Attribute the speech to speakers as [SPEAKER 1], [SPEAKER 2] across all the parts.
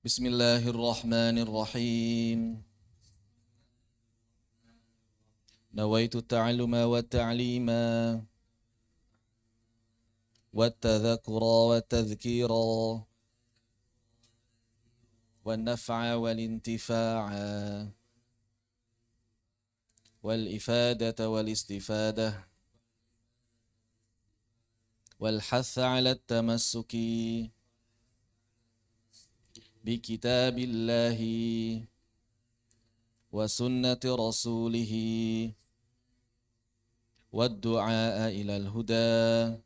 [SPEAKER 1] Bismillahirrahmanirrahim. Nawaitu ta'alluma wa ta'lima wa tadhakura wa tadhkira wa naf'a wal intifa'a wal ifadata wal istifadah wal hatha 'ala at-tamassuki bi kitabillahi wa sunnati rasulihi wad du'a ila al-huda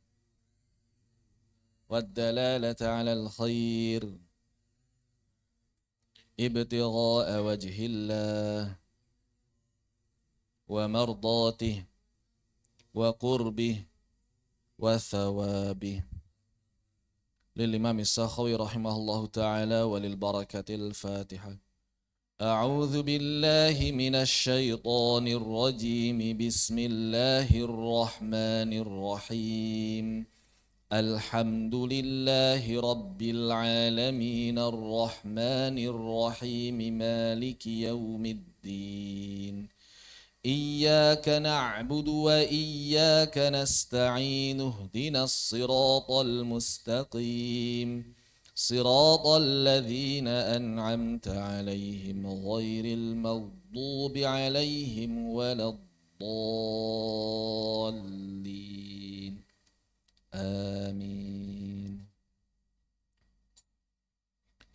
[SPEAKER 1] wad dalalata 'ala al-khair ibtigha'a wajhillah wa mardatihi wa qurbih wa thawabih. للإمام السخاوي رحمه الله تعالى وللبركة الفاتحة. أعوذ بالله من الشيطان الرجيم. بسم الله الرحمن الرحيم. الحمد لله رب العالمين الرحمن الرحيم مالك يوم الدين. إياك نعبد وإياك نستعين. اهدنا الصراط المستقيم صراط الذين أنعمت عليهم غير المغضوب عليهم ولا الضالين آمين.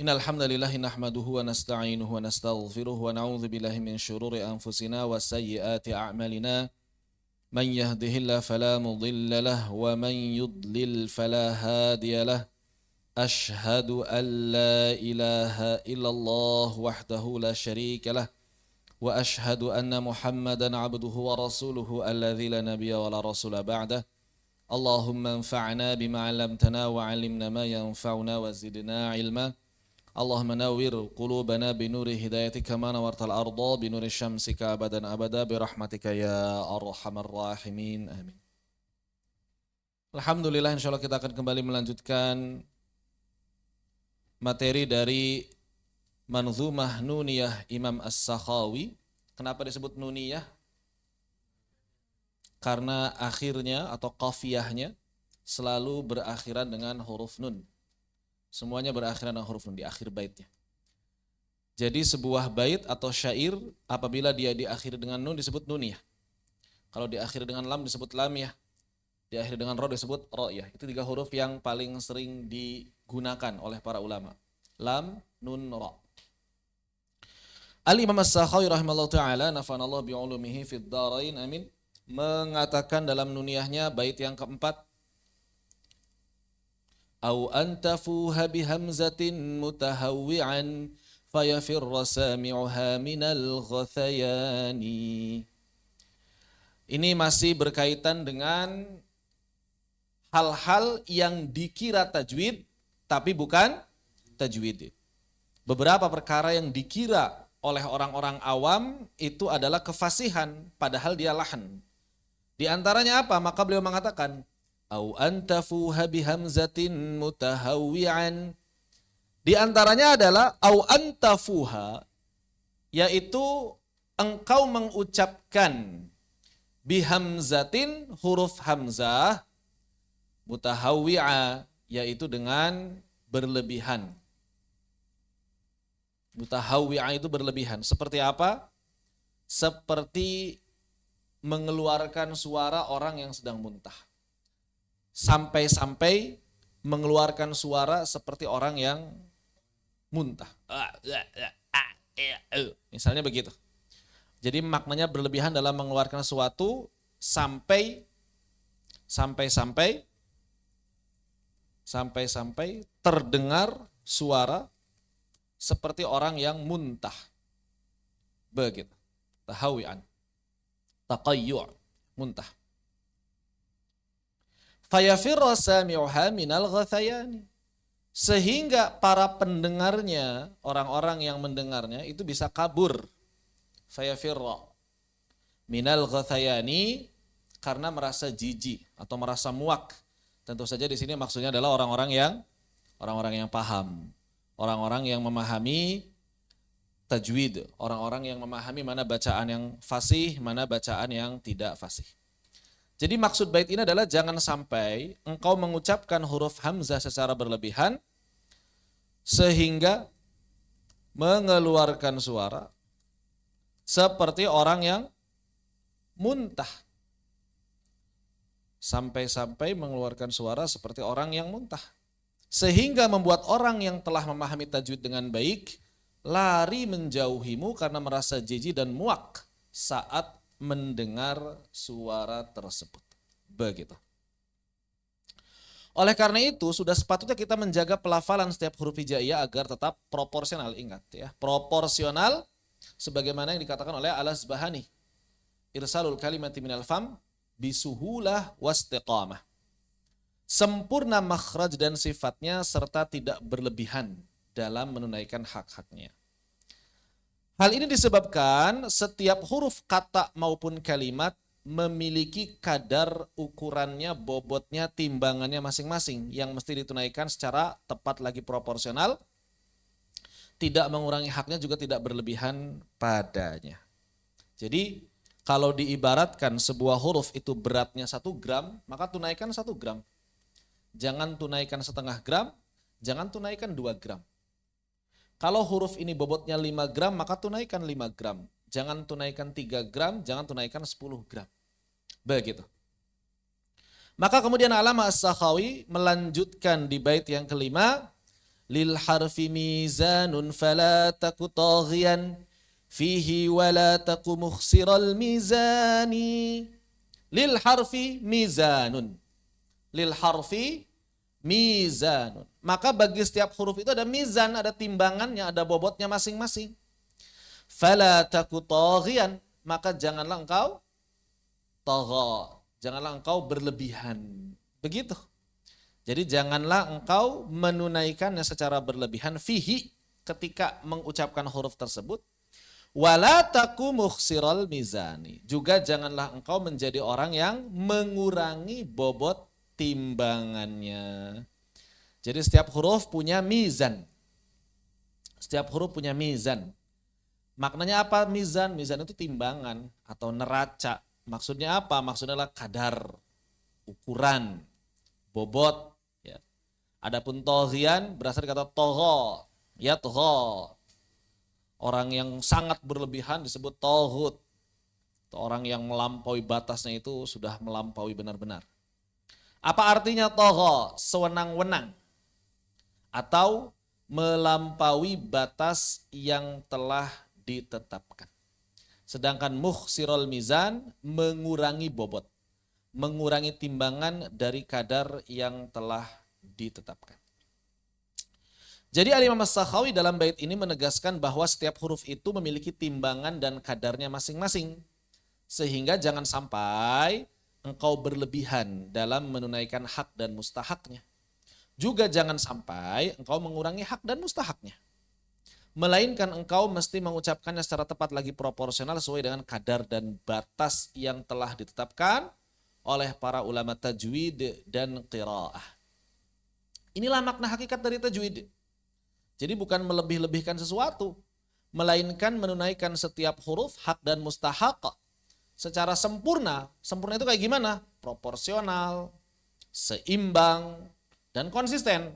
[SPEAKER 1] Innal hamdalillah nahmaduhu wa nasta'inuhu wa nastaghfiruh wa na'udzu billahi min shururi anfusina wa sayyiati a'malina. Man yahdihillahu fala mudilla lahu wa man yudlil fala hadiya lahu. Ashhadu an la ilaha illallah wahdahu la syarika lah wa ashhadu anna Muhammadan 'abduhu wa rasuluhu alladzi la nabiyya wa la rasula ba'dah. Allahumma anfa'na bima 'allamtana wa 'allimna ma yanfa'una wa zidna 'ilma. Allahumma nawwir qulubana binuri hidayatika ma nawartal arda binuri syamsika abadan abada birahmatika ya arhamar rahimin. Amin. Alhamdulillah, insyaallah kita akan kembali melanjutkan materi dari Manzumah Nuniyah Imam As-Sakhawi. Kenapa disebut Nuniyah? Karena akhirnya atau qafiyahnya selalu berakhiran dengan huruf nun. Semuanya berakhiran dengan huruf nun di akhir baitnya. Jadi sebuah bait atau syair apabila dia diakhiri dengan nun disebut nuniyah. Kalau diakhiri dengan lam disebut lamiyah. Diakhiri dengan ro disebut ro'yah. Itu tiga huruf yang paling sering digunakan oleh para ulama. Lam, nun, ro. Al-Imam As-Sakhawi rahimahullah ta'ala nafanallah bi'ulumihi fid darain amin, mengatakan dalam nuniyahnya bait yang keempat, Au antafuha bihamzatin mutahawwi'an fayafirra sami'uha minal ghathayani. Ini masih berkaitan dengan hal-hal yang dikira tajwid tapi bukan tajwid. Beberapa perkara yang dikira oleh orang-orang awam itu adalah kefasihan padahal dia lahan. Di antaranya apa? Maka beliau mengatakan au antafuha bihamzatin mutahawwi'an. Di antaranya adalah au antafuha, yaitu engkau mengucapkan bihamzatin huruf hamzah, mutahawwi'a yaitu dengan berlebihan. Mutahawwi'a itu berlebihan. Seperti apa? Seperti mengeluarkan suara orang yang sedang muntah. Sampai-sampai mengeluarkan suara seperti orang yang muntah. Misalnya begitu. Jadi maknanya berlebihan dalam mengeluarkan sesuatu sampai terdengar suara seperti orang yang muntah. Begitu. Tahawwi'an. Taqayyu', muntah. Fayafirra sami'uha minal ghathayani. Sehingga para pendengarnya, orang-orang yang mendengarnya itu bisa kabur. Fayafirra minal ghathayani, karena merasa jijik atau merasa muak. Tentu saja di sini maksudnya adalah orang-orang yang paham. Orang-orang yang memahami tajwid, orang-orang yang memahami mana bacaan yang fasih, mana bacaan yang tidak fasih. Jadi maksud bait ini adalah jangan sampai engkau mengucapkan huruf hamzah secara berlebihan sehingga mengeluarkan suara seperti orang yang muntah. Sampai-sampai mengeluarkan suara seperti orang yang muntah. Sehingga membuat orang yang telah memahami tajwid dengan baik lari menjauhimu karena merasa jijik dan muak saat mendengar suara tersebut. Begitu. Oleh karena itu sudah sepatutnya kita menjaga pelafalan setiap huruf hijaiyah agar tetap proporsional. Ingat ya, proporsional sebagaimana yang dikatakan oleh Al-Asbahani. Irsalul kalimati minal fam bisuhulah wastiqamah. Sempurna makhraj dan sifatnya serta tidak berlebihan dalam menunaikan hak-haknya. Hal ini disebabkan setiap huruf kata maupun kalimat memiliki kadar ukurannya, bobotnya, timbangannya masing-masing yang mesti ditunaikan secara tepat lagi proporsional, tidak mengurangi haknya juga tidak berlebihan padanya. Jadi kalau diibaratkan sebuah huruf itu beratnya 1 gram, maka tunaikan 1 gram. Jangan tunaikan setengah gram, jangan tunaikan 2 gram. Kalau huruf ini bobotnya 5 gram, maka tunaikan 5 gram. Jangan tunaikan 3 gram, jangan tunaikan 10 gram. Begitu. Maka kemudian Allamah As-Sakhawi melanjutkan di bait yang kelima, lil harfi mizanun fala taku taghiyan fihi wala taku mukhsiral mizani. Lil harfi mizanun. Lil harfi mizanun. Maka bagi setiap huruf itu ada mizan, ada timbangannya, ada bobotnya masing-masing. Fala taku taghiyan, maka janganlah engkau tagha, janganlah engkau berlebihan. Begitu. Jadi janganlah engkau menunaikannya secara berlebihan fihi ketika mengucapkan huruf tersebut. Wala taku mukhsiral mizani. Juga janganlah engkau menjadi orang yang mengurangi bobot timbangannya. Jadi setiap huruf punya mizan. Setiap huruf punya mizan. Maknanya apa mizan? Mizan itu timbangan atau neraca. Maksudnya apa? Maksudnya adalah kadar, ukuran, bobot. Ya. Adapun toghian berasal dari kata togho. Ya togho. Orang yang sangat berlebihan disebut toghut. Orang yang melampaui batasnya itu sudah melampaui benar-benar. Apa artinya togho? Sewenang-wenang. Atau melampaui batas yang telah ditetapkan. Sedangkan mukhsirul mizan mengurangi bobot, mengurangi timbangan dari kadar yang telah ditetapkan. Jadi Al-Imam As-Sakhawi dalam bait ini menegaskan bahwa setiap huruf itu memiliki timbangan dan kadarnya masing-masing. Sehingga jangan sampai engkau berlebihan dalam menunaikan hak dan mustahaknya. Juga jangan sampai engkau mengurangi hak dan mustahaknya. Melainkan engkau mesti mengucapkannya secara tepat lagi proporsional sesuai dengan kadar dan batas yang telah ditetapkan oleh para ulama tajwid dan qiraah. Inilah makna hakikat dari tajwid. Jadi bukan melebih-lebihkan sesuatu, melainkan menunaikan setiap huruf hak dan mustahak secara sempurna. Sempurna itu kayak gimana? Proporsional, seimbang, dan konsisten.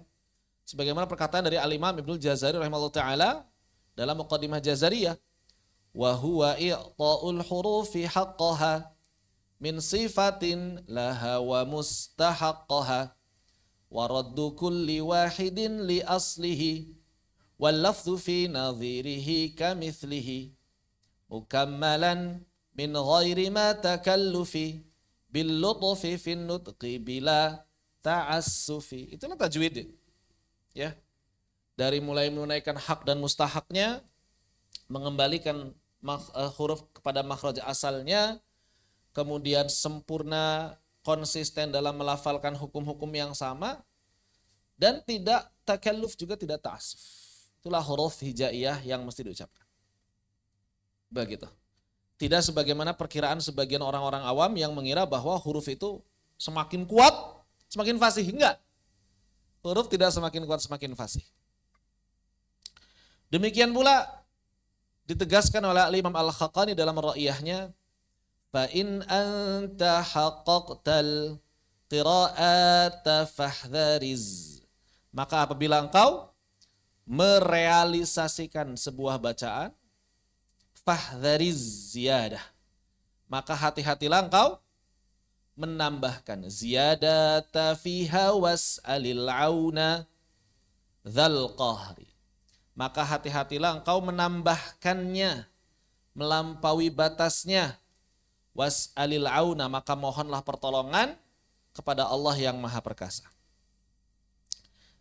[SPEAKER 1] Sebagaimana perkataan dari Al-Imam Ibnul Jazari rahimahullah ta'ala dalam Muqaddimah Jazariyah. Wa huwa i'ta'ul hurufi haqqaha min sifatin laha wa mustahaqqaha wa raddu kulli wahidin li aslihi wal lafdhu fi nadhirihi kamithlihi mukammalan min ghairi ma takallufi bil lutfi fin nutqi bila ta'assufi. Itulah tajwid. Ya. Dari mulai menunaikan hak dan mustahaknya, mengembalikan huruf kepada makhraj asalnya, kemudian sempurna, konsisten dalam melafalkan hukum-hukum yang sama, dan tidak takalluf juga tidak ta'assuf. Itulah huruf hijaiyah yang mesti diucapkan. Begitu. Tidak sebagaimana perkiraan sebagian orang-orang awam yang mengira bahwa huruf itu semakin kuat, semakin fasih. Enggak. Huruf tidak semakin kuat, semakin fasih. Demikian pula ditegaskan oleh Imam Al-Khaqqani dalam ra'iyahnya, fa in anta haqqaqtal qira'ata fahdhariz. Maka apabila engkau merealisasikan sebuah bacaan, fahdhariz ziyadah, maka hati-hatilah engkau menambahkan ziyadata fiha was'alil auna dzal qahri. Maka hati-hatilah engkau menambahkannya, melampaui batasnya. Was'alil auna, maka mohonlah pertolongan kepada Allah yang Maha Perkasa.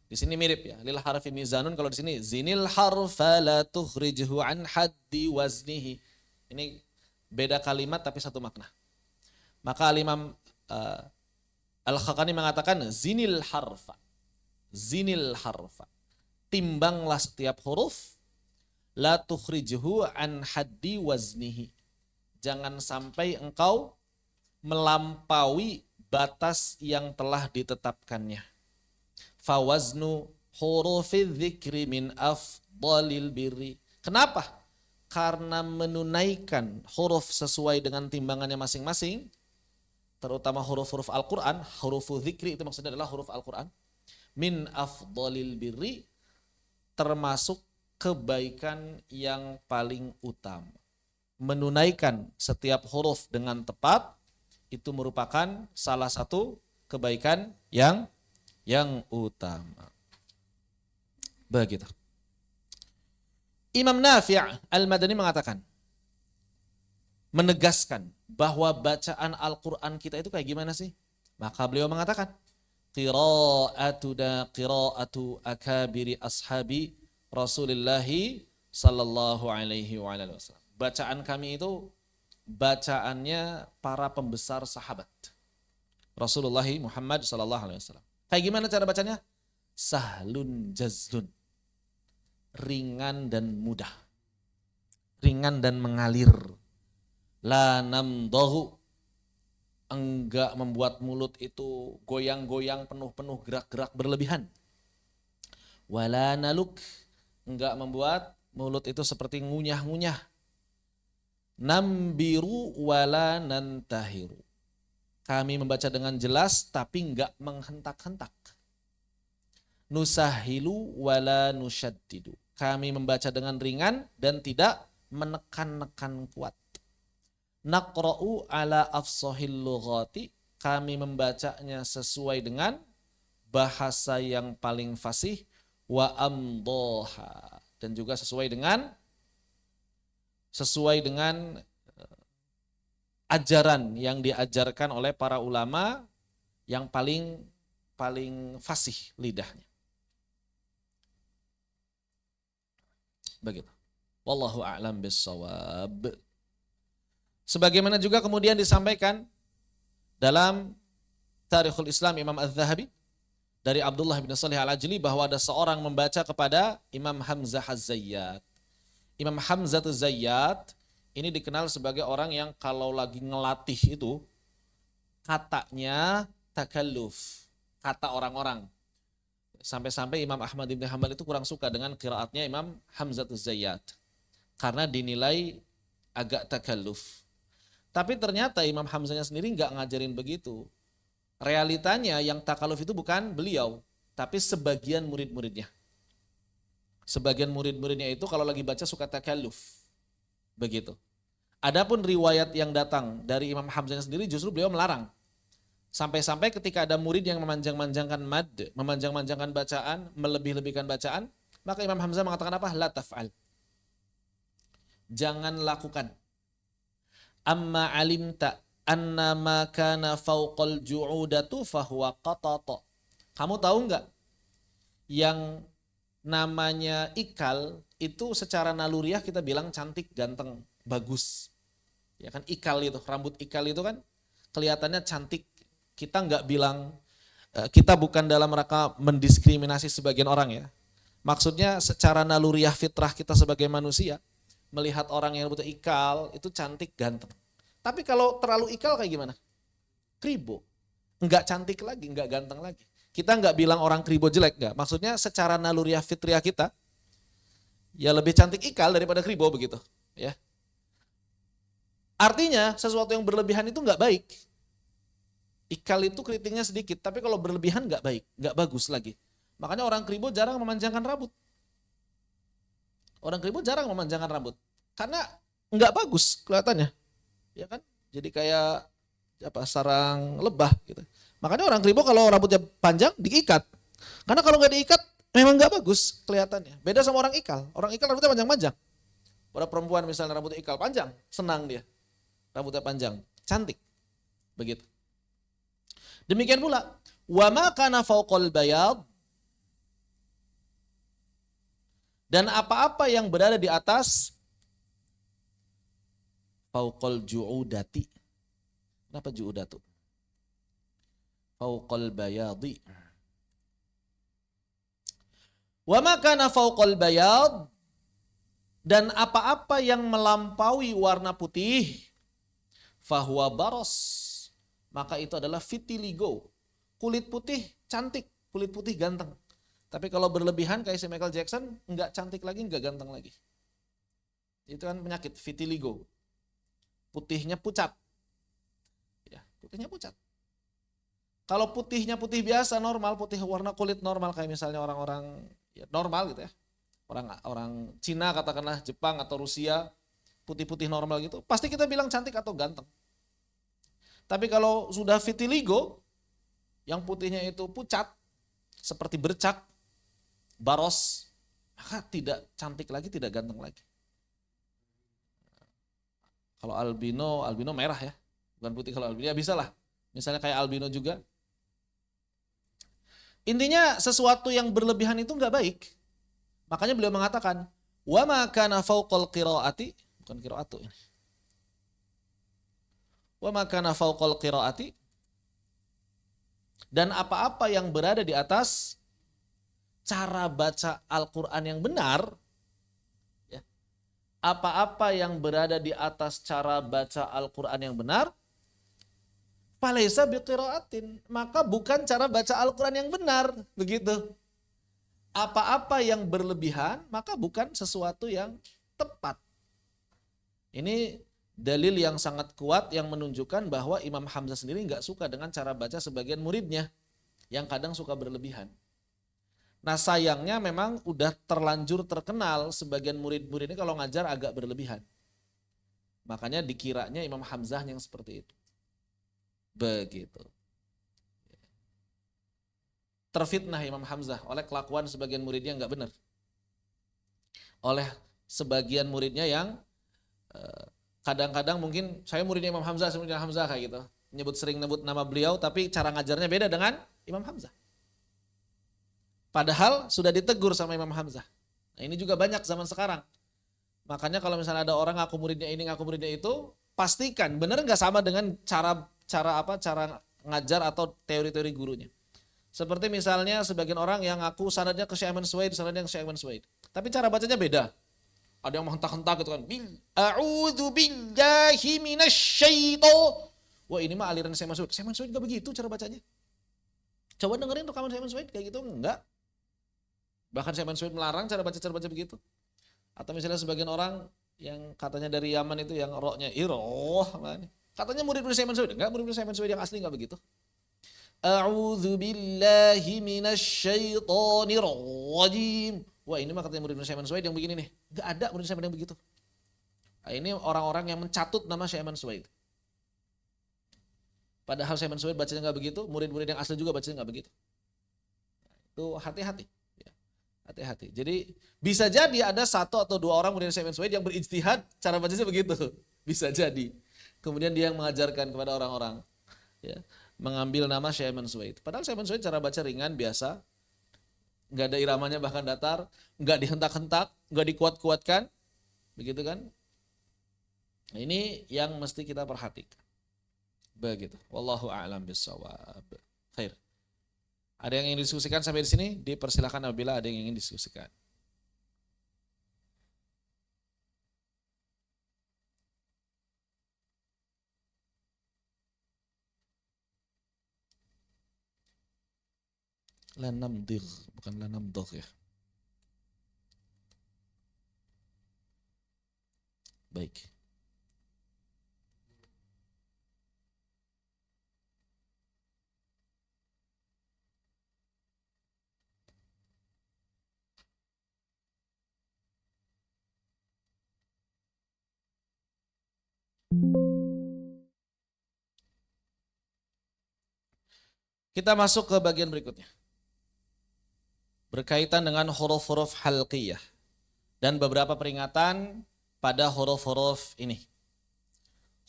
[SPEAKER 1] Di sini mirip ya, lil harfi mizanun, kalau di sini zinil harfa la tukhrijhu an haddi waznihi. Ini beda kalimat tapi satu makna. Maka Imam Al-Khaqqani mengatakan zinil harfa. Zinil harfa. Timbanglah setiap huruf, la tukhrijhu an haddi waznihi. Jangan sampai engkau melampaui batas yang telah ditetapkannya. Fawaznu hurufi dzikri min afdalil birri. Kenapa? Karena menunaikan huruf sesuai dengan timbangannya masing-masing, terutama huruf-huruf Al-Quran, huruf dzikri itu maksudnya adalah huruf Al-Quran, min afdalil birri, termasuk kebaikan yang paling utama. Menunaikan setiap huruf dengan tepat itu merupakan salah satu kebaikan yang utama. Begitu. Imam Nafi' Al-Madani mengatakan, menegaskan bahwa bacaan Al-Quran kita itu kayak gimana sih? Maka beliau mengatakan, qira'atuna qira'atu akabiri ashabi Rasulillahi sallallahu alaihi wasallam. Bacaan kami itu bacaannya para pembesar sahabat Rasulullah Muhammad sallallahu alaihi wasallam. Kayak gimana cara bacanya? Sahlun jazlun. Ringan dan mudah. Ringan dan mengalir. La namdahu. Enggak membuat mulut itu goyang-goyang penuh-penuh gerak-gerak berlebihan. Wala naluk. Enggak membuat mulut itu seperti ngunyah-ngunyah. Nambiru wala nantahiru. Kami membaca dengan jelas tapi enggak menghentak-hentak. Nusahilu wala nusyaddidu. Kami membaca dengan ringan dan tidak menekan-nekan kuat. Naqra'u ala afsahil lughati. Kami membacanya sesuai dengan bahasa yang paling fasih. Wa amdoha. Dan juga sesuai dengan ajaran yang diajarkan oleh para ulama yang paling fasih lidahnya. Begitu. Wallahu a'lam bissawab. Sebagaimana juga kemudian disampaikan dalam Tarikhul Islam Imam Az-Zahabi dari Abdullah bin Shalih Al-Ajli bahwa ada seorang membaca kepada Imam Hamzah Az-Zayyat. Imam Hamzah Az-Zayyat ini dikenal sebagai orang yang kalau lagi ngelatih itu katanya takalluf, kata orang-orang. Sampai-sampai Imam Ahmad bin Hanbal itu kurang suka dengan qiraatnya Imam Hamzah Az-Zayyat karena dinilai agak takalluf. Tapi ternyata Imam Hamzahnya sendiri enggak ngajarin begitu. Realitanya yang takalluf itu bukan beliau, tapi sebagian murid-muridnya. Sebagian murid-muridnya itu kalau lagi baca suka takalluf. Begitu. Adapun riwayat yang datang dari Imam Hamzahnya sendiri justru beliau melarang. Sampai-sampai ketika ada murid yang memanjang-manjangkan mad, memanjang-manjangkan bacaan, melebih-lebihkan bacaan, maka Imam Hamzah mengatakan apa? La taf'al. Jangan lakukan. Amma alimta anna ma kana fawqal ju'udatu fahuwa qatata. Kamu tahu enggak? Yang namanya ikal itu secara naluriah kita bilang cantik, ganteng, bagus. Ya kan ikal itu, rambut ikal itu kan kelihatannya cantik. Kita enggak bilang, kita bukan dalam rangka mendiskriminasi sebagian orang ya. Maksudnya secara naluriah fitrah kita sebagai manusia, melihat orang yang butuh ikal itu cantik, ganteng. Tapi kalau terlalu ikal kayak gimana? Kribo. Enggak cantik lagi, enggak ganteng lagi. Kita enggak bilang orang kribo jelek, enggak. Maksudnya secara naluriah fitrah kita, Ya lebih cantik ikal daripada kribo begitu. Ya. Artinya sesuatu yang berlebihan itu nggak baik. Ikal itu keritingnya sedikit, tapi kalau berlebihan nggak baik, nggak bagus lagi. Makanya orang kribo jarang memanjangkan rambut. Orang kribo jarang memanjangkan rambut. Karena nggak bagus kelihatannya. Ya kan? Jadi kayak sarang lebah gitu. Makanya orang kribo kalau rambutnya panjang diikat. Karena kalau nggak diikat memang nggak bagus kelihatannya. Beda sama orang ikal. Orang ikal rambutnya panjang-panjang. Pada perempuan misalnya rambutnya ikal panjang, senang dia. Rambutnya panjang, cantik. Begitu. Demikian pula, wa ma kana fauqal bayad, dan apa-apa yang berada di atas fauqal ju'udati. Kenapa ju'udatu? Fauqal bayadi. Wa ma kana fauqal bayad, dan apa-apa yang melampaui warna putih, fahuwa baros, maka itu adalah vitiligo. Kulit putih cantik, kulit putih ganteng. Tapi kalau berlebihan kayak si Michael Jackson, enggak cantik lagi, enggak ganteng lagi. Itu kan penyakit vitiligo. Putihnya pucat. Ya, putihnya pucat. Kalau putihnya putih biasa normal, putih warna kulit normal kayak misalnya orang-orang ya normal gitu ya. Orang Cina katakanlah, Jepang atau Rusia, putih-putih normal gitu, pasti kita bilang cantik atau ganteng. Tapi kalau sudah vitiligo, yang putihnya itu pucat, seperti bercak, baros, maka tidak cantik lagi, tidak ganteng lagi. Kalau albino merah ya, bukan putih. Kalau albino ya bisa lah, misalnya kayak albino juga. Intinya sesuatu yang berlebihan itu nggak baik. Makanya beliau mengatakan, wa ma kana fauqal qiraati, bukan qiraatu ini. Wa ma kana fauqal qiraati, dan apa-apa yang berada di atas cara baca Al-Qur'an yang benar, ya. Apa-apa yang berada di atas cara baca Al-Qur'an yang benar, falaisa biqiraatin, maka bukan cara baca Al-Qur'an yang benar, begitu. Apa-apa yang berlebihan, maka bukan sesuatu yang tepat. Ini dalil yang sangat kuat yang menunjukkan bahwa Imam Hamzah sendiri nggak suka dengan cara baca sebagian muridnya yang kadang suka berlebihan. Nah sayangnya memang udah terlanjur terkenal sebagian murid-murid ini kalau ngajar agak berlebihan. Makanya dikiranya Imam Hamzah yang seperti itu. Begitu. Terfitnah Imam Hamzah oleh kelakuan sebagian muridnya nggak benar. Oleh sebagian muridnya yang kadang-kadang mungkin saya muridnya Imam Hamzah, saya muridnya Hamzah kayak gitu. Sering nyebut nama beliau tapi cara ngajarnya beda dengan Imam Hamzah. Padahal sudah ditegur sama Imam Hamzah. Nah ini juga banyak zaman sekarang. Makanya kalau misalnya ada orang ngaku muridnya ini, ngaku muridnya itu, pastikan benar nggak sama dengan cara ngajar atau teori-teori gurunya. Seperti misalnya sebagian orang yang ngaku sanadnya ke Syekh Ahmad Suwaid, sanadnya ke Syekh Ahmad Suwaid. Tapi cara bacanya beda. Ada yang menghentak-hentak gitu kan. A'udzu billahi minasyaitonir. Wah ini mah aliran Syekh Ahmad Suwaid. Syekh Ahmad Suwaid enggak begitu cara bacanya. Coba dengerin rekaman Syekh Ahmad Suwaid kayak gitu enggak. Bahkan Syekh Ahmad Suwaid melarang cara baca begitu. Atau misalnya sebagian orang yang katanya dari Yaman itu yang roknya iroh. Katanya murid-murid Syekh Ahmad Suwaid. Enggak, murid-murid Syekh Ahmad Suwaid yang asli enggak begitu. A'udzu billahi minasyaitonir rajim. Wah, ini mah katanya murid Syekh Ahmad Suwaid yang begini nih. Enggak ada murid Syekh Ahmad yang begitu. Nah, ini orang-orang yang mencatut nama Syekh Ahmad Suwaid. Padahal Syekh Ahmad Suwaid bacanya enggak begitu, murid-murid yang asli juga bacanya enggak begitu. Itu hati-hati. Ya, hati-hati. Jadi bisa jadi ada satu atau dua orang murid Syekh Ahmad Suwaid yang berijtihad cara bacanya begitu. Bisa jadi. Kemudian dia yang mengajarkan kepada orang-orang. Ya, mengambil nama Syekh Ahmad Suwaid. Padahal Syekh Ahmad Suwaid cara baca ringan, biasa. Nggak ada iramanya bahkan datar. Nggak dihentak-hentak, nggak dikuat-kuatkan. Begitu kan? Nah, ini yang mesti kita perhatikan. Begitu. Wallahu a'lam bishawab. Khair. Ada yang ingin diskusikan sampai di sini? Dipersilakan apabila ada yang ingin diskusikan. La namdhigh, bukan la namdhigh ya. Baik. Kita masuk ke bagian berikutnya. Berkaitan dengan huruf-huruf halqiyah dan beberapa peringatan pada huruf-huruf ini.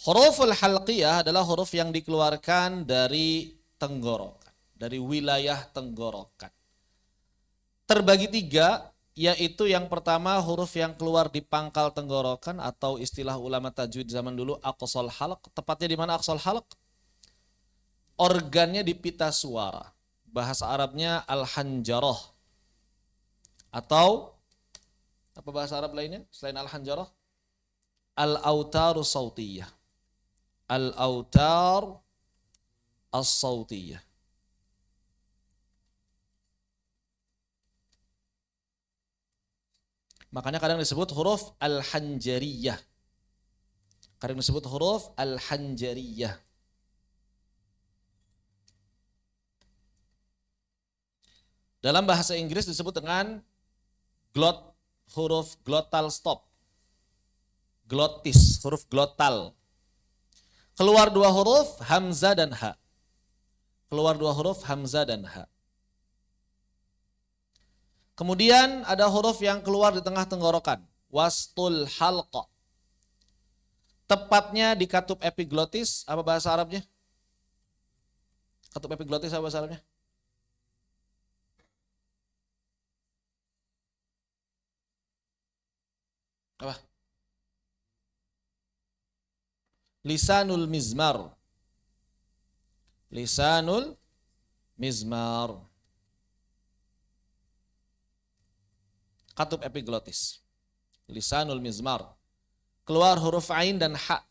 [SPEAKER 1] Huruful halqiyah adalah huruf yang dikeluarkan dari tenggorokan, dari wilayah tenggorokan. Terbagi tiga, yaitu yang pertama huruf yang keluar di pangkal tenggorokan atau istilah ulama tajwid zaman dulu aqsal halq. Tepatnya di mana aqsal halq? Organnya di pita suara. Bahasa Arabnya al-hanjarah. Atau apa bahasa Arab lainnya selain al-hanjarah? Al-autar sautiyah. Al-autar as-sautiyah. Makanya kadang disebut huruf al-hanjariyah. Kadang disebut huruf al-hanjariyah. Dalam bahasa Inggris disebut dengan huruf glottal stop. Glotis, huruf glottal. Keluar dua huruf hamzah dan ha. Keluar dua huruf hamzah dan ha. Kemudian ada huruf yang keluar di tengah tenggorokan. Wastul halqa. Tepatnya di katup epiglotis, apa bahasa Arabnya? Katup epiglotis apa bahasa Arabnya? Apa? Lisanul mizmar. Lisanul mizmar. Katup epiglotis. Lisanul mizmar. Keluar huruf ain dan ha.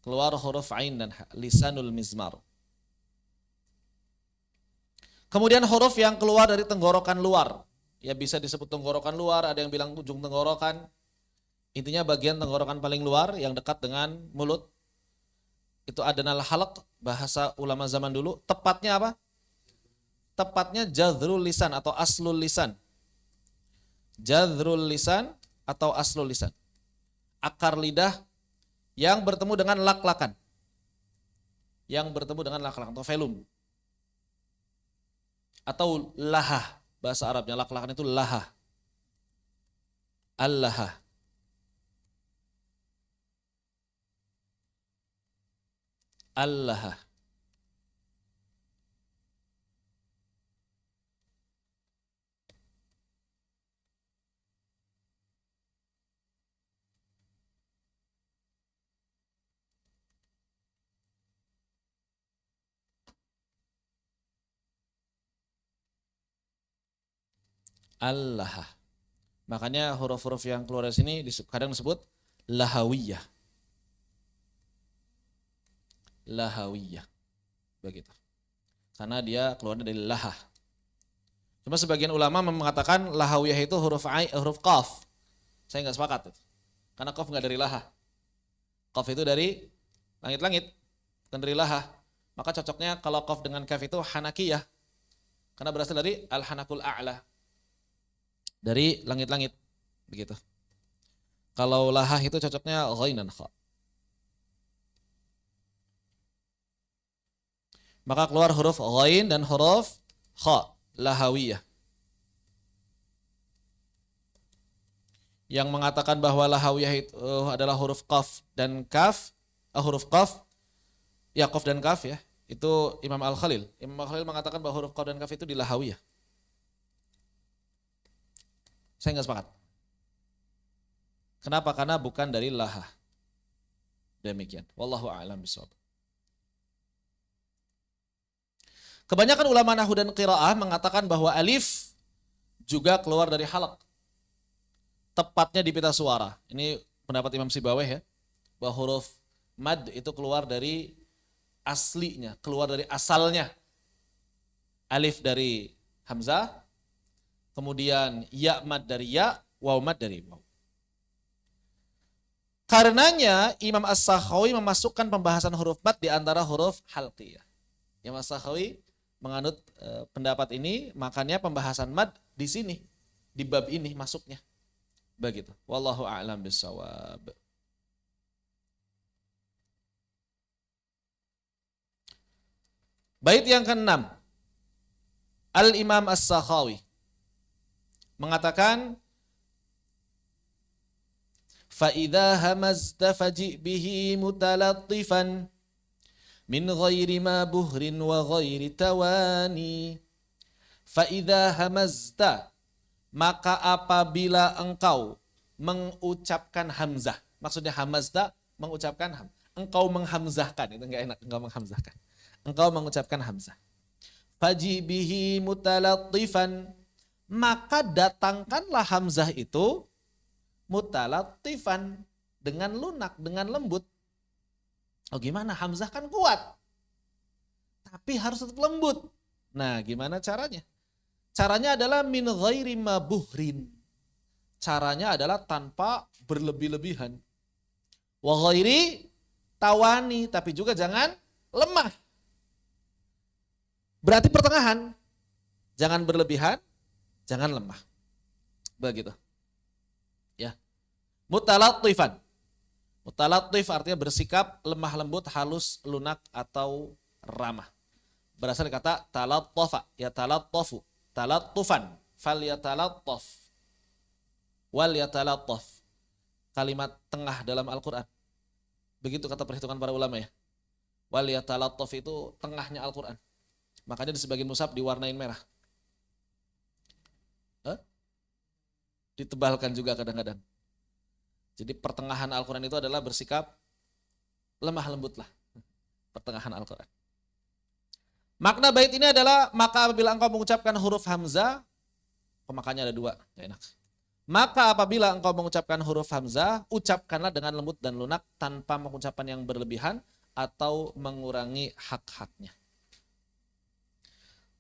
[SPEAKER 1] Keluar huruf ain dan ha. Lisanul mizmar. Kemudian huruf yang keluar dari tenggorokan luar. Ya bisa disebut tenggorokan luar, ada yang bilang ujung tenggorokan. Intinya bagian tenggorokan paling luar yang dekat dengan mulut. Itu adnal halq, bahasa ulama zaman dulu. Tepatnya apa? Tepatnya jadhrul lisan atau aslul lisan. Jadhrul lisan atau aslul lisan. Akar lidah yang bertemu dengan lak-lakan. Yang bertemu dengan lak-lakan atau velum. Atau lahah. Bahasa Arabnya lak-lakan itu lahah. Al-lahah. Al-lahah. Al-lahah. Makanya huruf-huruf yang keluar dari sini kadang disebut lahawiyah. Lahawiyah. Begitu. Karena dia keluar dari lahah. Cuma sebagian ulama mengatakan lahawiyah itu huruf qaf. Saya nggak sepakat itu. Karena qaf nggak dari lahah. Qaf itu dari langit-langit, bukan dari lahah. Maka cocoknya kalau qaf dengan kaf itu hanakiyah. Karena berasal dari al-hanakul a'la. Dari langit-langit. Begitu. Kalau lahah itu cocoknya ghainan kha. Maka keluar huruf ghain dan huruf kha, lahawiyah. Yang mengatakan bahwa lahawiyah itu adalah huruf qaf dan kaf, huruf qaf, ya qaf dan kaf ya, itu Imam Al-Khalil. Imam Al-Khalil mengatakan bahwa huruf qaf dan kaf itu di lahawiyah. Saya nggak sepakat. Kenapa? Karena bukan dari lahah. Demikian. Wallahu a'lam bishawab. Kebanyakan ulama nahwu dan qiraah mengatakan bahwa alif juga keluar dari halaq. Tepatnya di pita suara. Ini pendapat Imam Sibawayh ya. Bahwa huruf mad itu keluar dari aslinya, keluar dari asalnya. Alif dari hamzah, kemudian ya mad dari ya, waw mad dari waw. Karenanya Imam As-Sakhawi memasukkan pembahasan huruf mad di antara huruf halqiyah. Imam As-Sakhawi menganut pendapat ini, makanya pembahasan mad di sini, di bab ini masuknya. Begitu. Wallahu a'lam bishawab. Bait yang ke-6. Al-Imam As-Sakhawi mengatakan فَإِذَا هَمَزْتَ فَجِئْ بِهِ مُتَلَطِّفًا مِنْ غَيْرِ مَا بُهْرٍ وَغَيْرِ تَوَانِي. فَإِذَا هَمَزْتَ, maka apabila engkau mengucapkan hamzah. Maksudnya hamazta, mengucapkan engkau menghamzahkan, itu enggak enak, engkau menghamzahkan. Engkau mengucapkan hamzah. Faji bihi mutalattifan, maka datangkanlah hamzah itu mutalattifan, dengan lunak, dengan lembut. Oh gimana? Hamzah kan kuat, tapi harus tetap lembut. Nah gimana caranya? Caranya adalah min ghairi mabuhrin. Caranya adalah tanpa berlebih-lebihan. Wa ghairi tawani, tapi juga jangan lemah. Berarti pertengahan. Jangan berlebihan, jangan lemah. Begitu. Ya. Mutalattifan. Mutalattif artinya bersikap lemah lembut, halus, lunak atau ramah. Berasal dari kata talattafa, ya talattafu, talattufan, fal yatalattaf, wal yatalattaf. Kalimat tengah dalam Al-Qur'an. Begitu kata perhitungan para ulama ya. Wal yatalattaf itu tengahnya Al-Qur'an. Makanya di sebagian mushaf diwarnain merah. Ditebalkan juga kadang-kadang. Jadi pertengahan Al-Quran itu adalah bersikap lemah lembut lah. Pertengahan Al-Quran. Makna bait ini adalah, maka apabila engkau mengucapkan huruf hamzah, pemakaiannya ada dua, gak enak. Maka apabila engkau mengucapkan huruf hamzah, ucapkanlah dengan lembut dan lunak tanpa mengucapkan yang berlebihan atau mengurangi hak-haknya.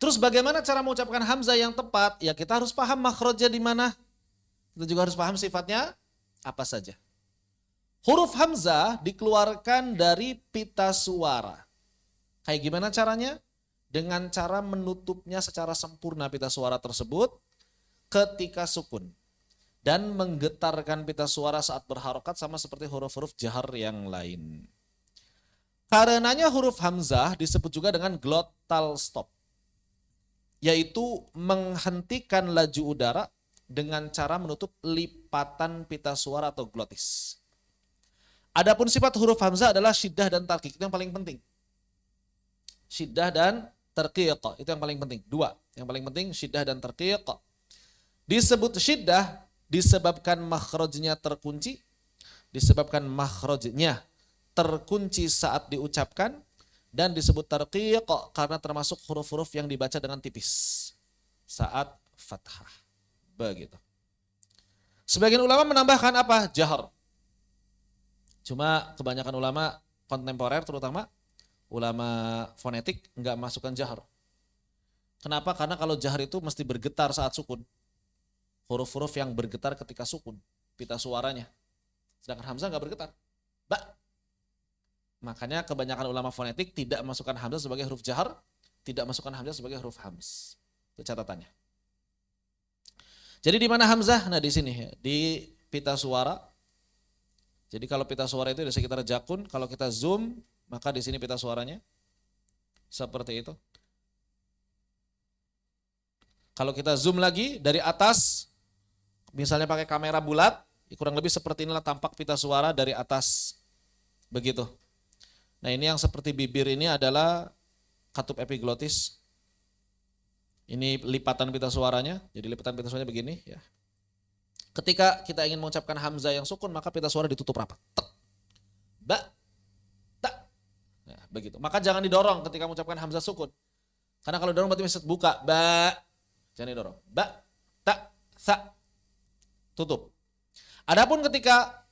[SPEAKER 1] Terus bagaimana cara mengucapkan hamzah yang tepat? Ya kita harus paham makhrajnya di mana. Kita juga harus paham sifatnya apa saja. Huruf hamzah dikeluarkan dari pita suara. Kayak gimana caranya? Dengan cara menutupnya secara sempurna pita suara tersebut ketika sukun. Dan menggetarkan pita suara saat berharokat sama seperti huruf-huruf jahar yang lain. Karenanya huruf hamzah disebut juga dengan glottal stop. Yaitu menghentikan laju udara dengan cara menutup lipatan pita suara atau glotis. Adapun sifat huruf hamzah adalah syiddah dan tarqiq, itu yang paling penting. Syiddah dan tarqiq, itu yang paling penting. Dua, yang paling penting syiddah dan tarqiq. Disebut syiddah disebabkan makhrajnya terkunci, disebabkan makhrajnya terkunci saat diucapkan, dan disebut tarqiq karena termasuk huruf-huruf yang dibaca dengan tipis saat fathah. Begitu. Sebagian ulama menambahkan apa? Jahar. Cuma kebanyakan ulama kontemporer, terutama ulama fonetik, enggak masukkan jahar. Kenapa? Karena kalau jahar itu mesti bergetar saat sukun. Huruf-huruf yang bergetar ketika sukun, pita suaranya. Sedangkan hamzah enggak bergetar. Makanya kebanyakan ulama fonetik tidak masukkan hamzah sebagai huruf jahar, tidak masukkan hamzah sebagai huruf hams. Itu catatannya. Jadi di mana hamzah? Nah di sini ya, di pita suara. Jadi kalau pita suara itu di sekitar jakun, kalau kita zoom maka di sini pita suaranya seperti itu. Kalau kita zoom lagi dari atas, misalnya pakai kamera bulat, kurang lebih seperti inilah tampak pita suara dari atas. Begitu. Nah ini yang seperti bibir ini adalah katup epiglotis. Ini lipatan pita suaranya. Jadi lipatan pita suaranya begini ya. Ketika kita ingin mengucapkan hamzah yang sukun, maka pita suara ditutup rapat. Tek. Ba. Ta. Nah, begitu. Maka jangan didorong ketika mengucapkan hamzah sukun. Karena kalau dorong berarti bisa buka. Ba. Jangan didorong. Ba. Ta. Sa. Tutup. Adapun ketika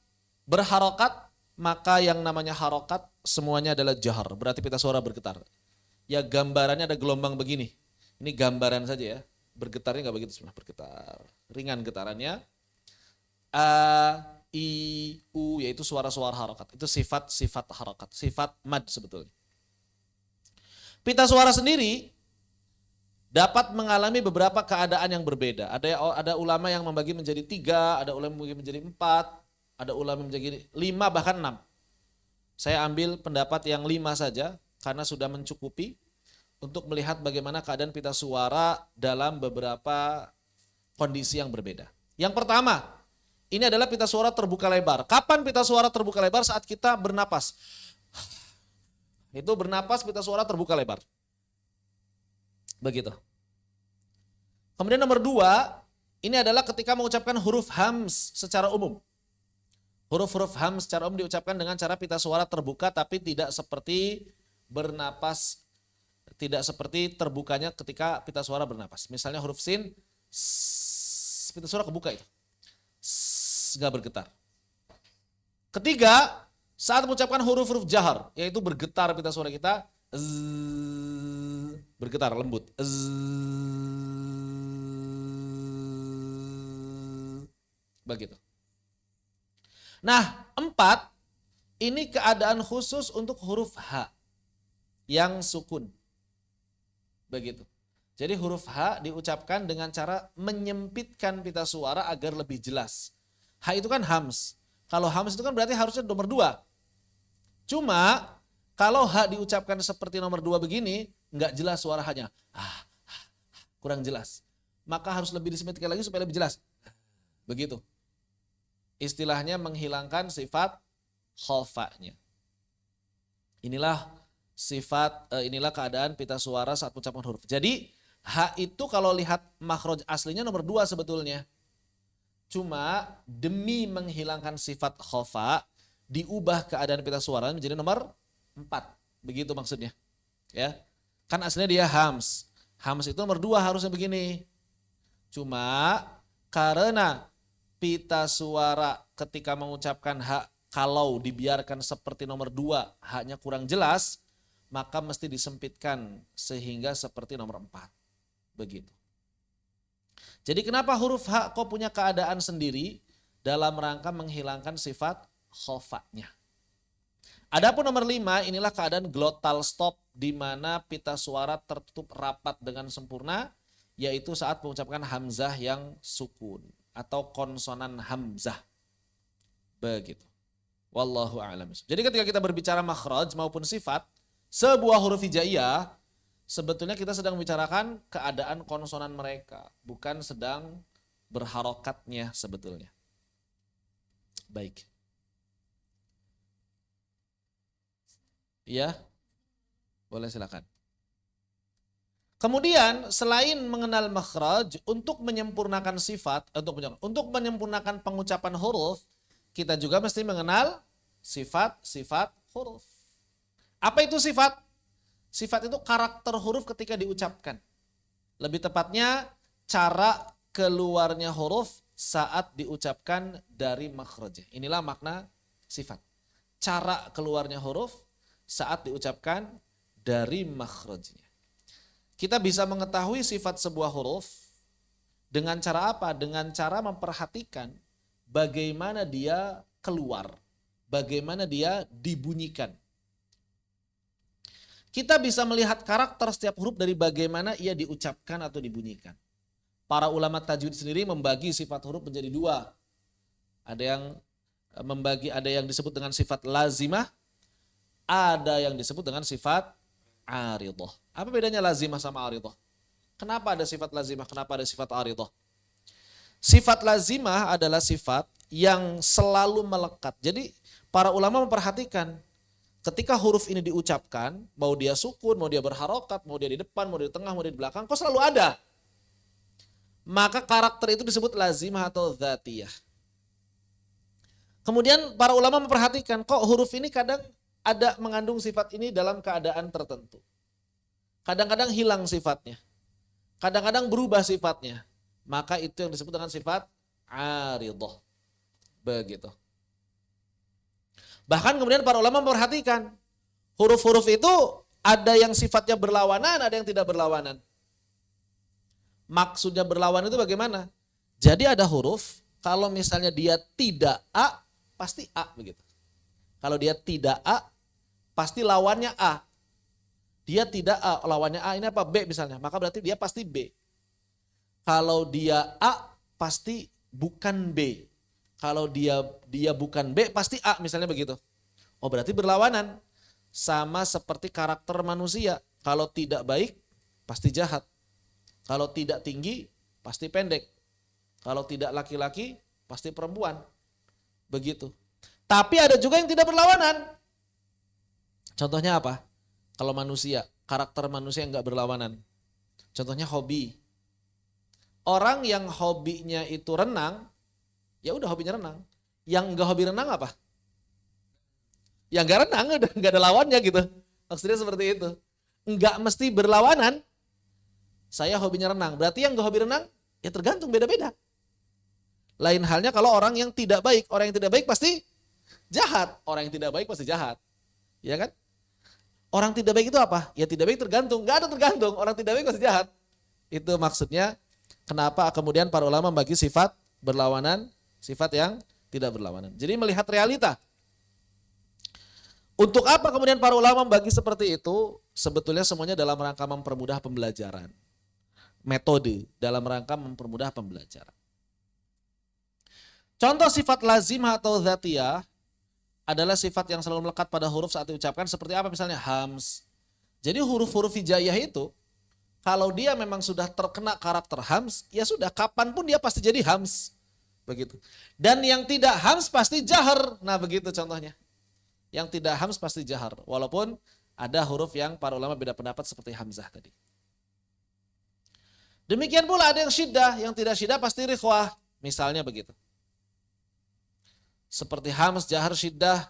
[SPEAKER 1] berharokat, maka yang namanya harokat semuanya adalah jahar. Berarti pita suara bergetar. Ya gambarannya ada gelombang begini. Ini gambaran saja ya. Bergetarnya nggak begitu sebenarnya, bergetar. Ringan getarannya. i, u, yaitu suara-suara harakat. Itu sifat harakat, sifat mad sebetulnya. Pita suara sendiri dapat mengalami beberapa keadaan yang berbeda. Ada ulama yang membagi menjadi 3, ada ulama yang membagi menjadi 4, ada ulama yang menjadi 5 bahkan 6. Saya ambil pendapat yang 5 saja karena sudah mencukupi untuk melihat bagaimana keadaan pita suara dalam beberapa kondisi yang berbeda. Yang pertama, ini adalah pita suara terbuka lebar. Kapan pita suara terbuka lebar? Saat kita bernapas. Itu bernapas pita suara terbuka lebar. Begitu. Kemudian nomor 2, ini adalah ketika mengucapkan huruf hams secara umum. Huruf-huruf hams secara umum diucapkan dengan cara pita suara terbuka tapi tidak seperti bernapas, tidak seperti terbukanya ketika pita suara bernapas. Misalnya huruf sin, pita suara kebuka itu. Nggak bergetar. Ketiga, saat mengucapkan huruf-huruf jahar, yaitu bergetar pita suara kita, bergetar lembut. Begitu. Nah, 4, ini keadaan khusus untuk huruf H yang sukun. Begitu. Jadi huruf H diucapkan dengan cara menyempitkan pita suara agar lebih jelas. H itu kan hams. Kalau hams itu kan berarti harusnya nomor 2. Cuma kalau H diucapkan seperti nomor 2 begini, nggak jelas suara H-nya. Kurang jelas. Maka harus lebih disempitkan lagi supaya lebih jelas. Begitu. Istilahnya menghilangkan sifat khofa'nya. Inilah keadaan pita suara saat mengucapkan huruf. Jadi H itu kalau lihat makhraj aslinya nomor 2 sebetulnya. Cuma demi menghilangkan sifat khofa, diubah keadaan pita suara menjadi nomor 4. Begitu maksudnya. Ya. Kan aslinya dia hams. Hams itu nomor 2 harusnya begini. Cuma karena pita suara ketika mengucapkan H kalau dibiarkan seperti nomor 2, H-nya kurang jelas, maka mesti disempitkan sehingga seperti nomor 4. Begitu. Jadi kenapa huruf H kok punya keadaan sendiri dalam rangka menghilangkan sifat khofa'nya. Adapun nomor 5, inilah keadaan glottal stop di mana pita suara tertutup rapat dengan sempurna, yaitu saat mengucapkan hamzah yang sukun atau konsonan hamzah. Begitu. Wallahu a'lam. Jadi ketika kita berbicara makhraj maupun sifat sebuah huruf hijaiyah, sebetulnya kita sedang membicarakan keadaan konsonan mereka, bukan sedang berharokatnya sebetulnya. Baik. Ya, boleh silakan. Kemudian selain mengenal makhraj, untuk menyempurnakan sifat, untuk menyempurnakan pengucapan huruf, kita juga mesti mengenal sifat-sifat huruf. Apa itu sifat? Sifat itu karakter huruf ketika diucapkan. Lebih tepatnya cara keluarnya huruf saat diucapkan dari makhraj. Inilah makna sifat. Cara keluarnya huruf saat diucapkan dari makhrajnya. Kita bisa mengetahui sifat sebuah huruf dengan cara apa? Dengan cara memperhatikan bagaimana dia keluar, bagaimana dia dibunyikan. Kita bisa melihat karakter setiap huruf dari bagaimana ia diucapkan atau dibunyikan. Para ulama tajwid sendiri membagi sifat huruf menjadi 2. Ada yang disebut dengan sifat lazimah, ada yang disebut dengan sifat aridhah. Apa bedanya lazimah sama aridhah? Kenapa ada sifat lazimah? Kenapa ada sifat aridhah? Sifat lazimah adalah sifat yang selalu melekat. Jadi para ulama memperhatikan ketika huruf ini diucapkan, mau dia sukun, mau dia berharokat, mau dia di depan, mau dia di tengah, mau dia di belakang, kok selalu ada. Maka karakter itu disebut lazimah atau dzatiyah. Kemudian para ulama memperhatikan kok huruf ini kadang ada mengandung sifat ini dalam keadaan tertentu. Kadang-kadang hilang sifatnya. Kadang-kadang berubah sifatnya. Maka itu yang disebut dengan sifat aridhah. Begitu. Bahkan kemudian para ulama memperhatikan huruf-huruf itu ada yang sifatnya berlawanan, ada yang tidak berlawanan. Maksudnya berlawanan itu bagaimana? Jadi ada huruf kalau misalnya dia tidak A,
[SPEAKER 2] pasti A begitu. Kalau dia tidak A, pasti lawannya A. Dia tidak A, lawannya A ini apa? B misalnya, maka berarti dia pasti B. Kalau dia A, pasti bukan B. Kalau dia bukan B, pasti A misalnya begitu. Oh berarti berlawanan. Sama seperti karakter manusia. Kalau tidak baik, pasti jahat. Kalau tidak tinggi, pasti pendek. Kalau tidak laki-laki, pasti perempuan. Begitu. Tapi ada juga yang tidak berlawanan. Contohnya apa? Kalau manusia, karakter manusia yang enggak berlawanan. Contohnya hobi. Orang yang hobinya itu renang, ya udah hobinya renang. Yang enggak hobi renang apa? Yang enggak renang udah enggak ada lawannya gitu. Maksudnya seperti itu. Enggak mesti berlawanan. Saya hobinya renang. Berarti yang enggak hobi renang, ya tergantung beda-beda. Lain halnya kalau orang yang tidak baik. Orang yang tidak baik pasti jahat. Orang yang tidak baik pasti jahat. Ya kan? Orang tidak baik itu apa? Ya tidak baik tergantung. Enggak ada tergantung. Orang tidak baik pasti jahat. Itu maksudnya kenapa kemudian para ulama membagi sifat berlawanan, sifat yang tidak berlawanan. Jadi melihat realita. Untuk apa kemudian para ulama membagi seperti itu? Sebetulnya semuanya dalam rangka mempermudah pembelajaran. Metode dalam rangka mempermudah pembelajaran. Contoh sifat lazim atau dzatiyah adalah sifat yang selalu melekat pada huruf saat diucapkan seperti apa misalnya hams. Jadi huruf-huruf hijaiyah itu kalau dia memang sudah terkena karakter hams, ya sudah kapanpun dia pasti jadi hams. Begitu. Dan yang tidak hams pasti jahar. Nah begitu contohnya. Yang tidak hams pasti jahar. Walaupun ada huruf yang para ulama beda pendapat seperti hamzah tadi. Demikian pula ada yang syiddah. Yang tidak syiddah pasti rikhwah. Misalnya begitu. Seperti hams, jahar, syiddah,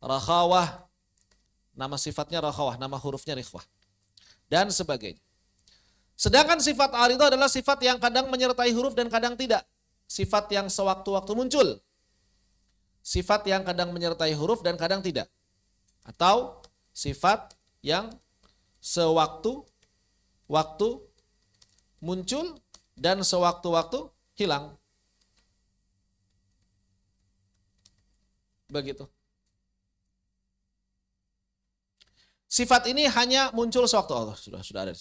[SPEAKER 2] rakhawah. Nama sifatnya rakhawah, nama hurufnya rikhwah. Dan sebagainya. Sedangkan sifat aridah adalah sifat yang kadang menyertai huruf dan kadang tidak. Sifat yang sewaktu-waktu muncul. Sifat yang kadang menyertai huruf dan kadang tidak. Atau sifat yang sewaktu-waktu muncul dan sewaktu-waktu hilang. Begitu. Sifat ini hanya muncul sewaktu Allah. Sudah ada.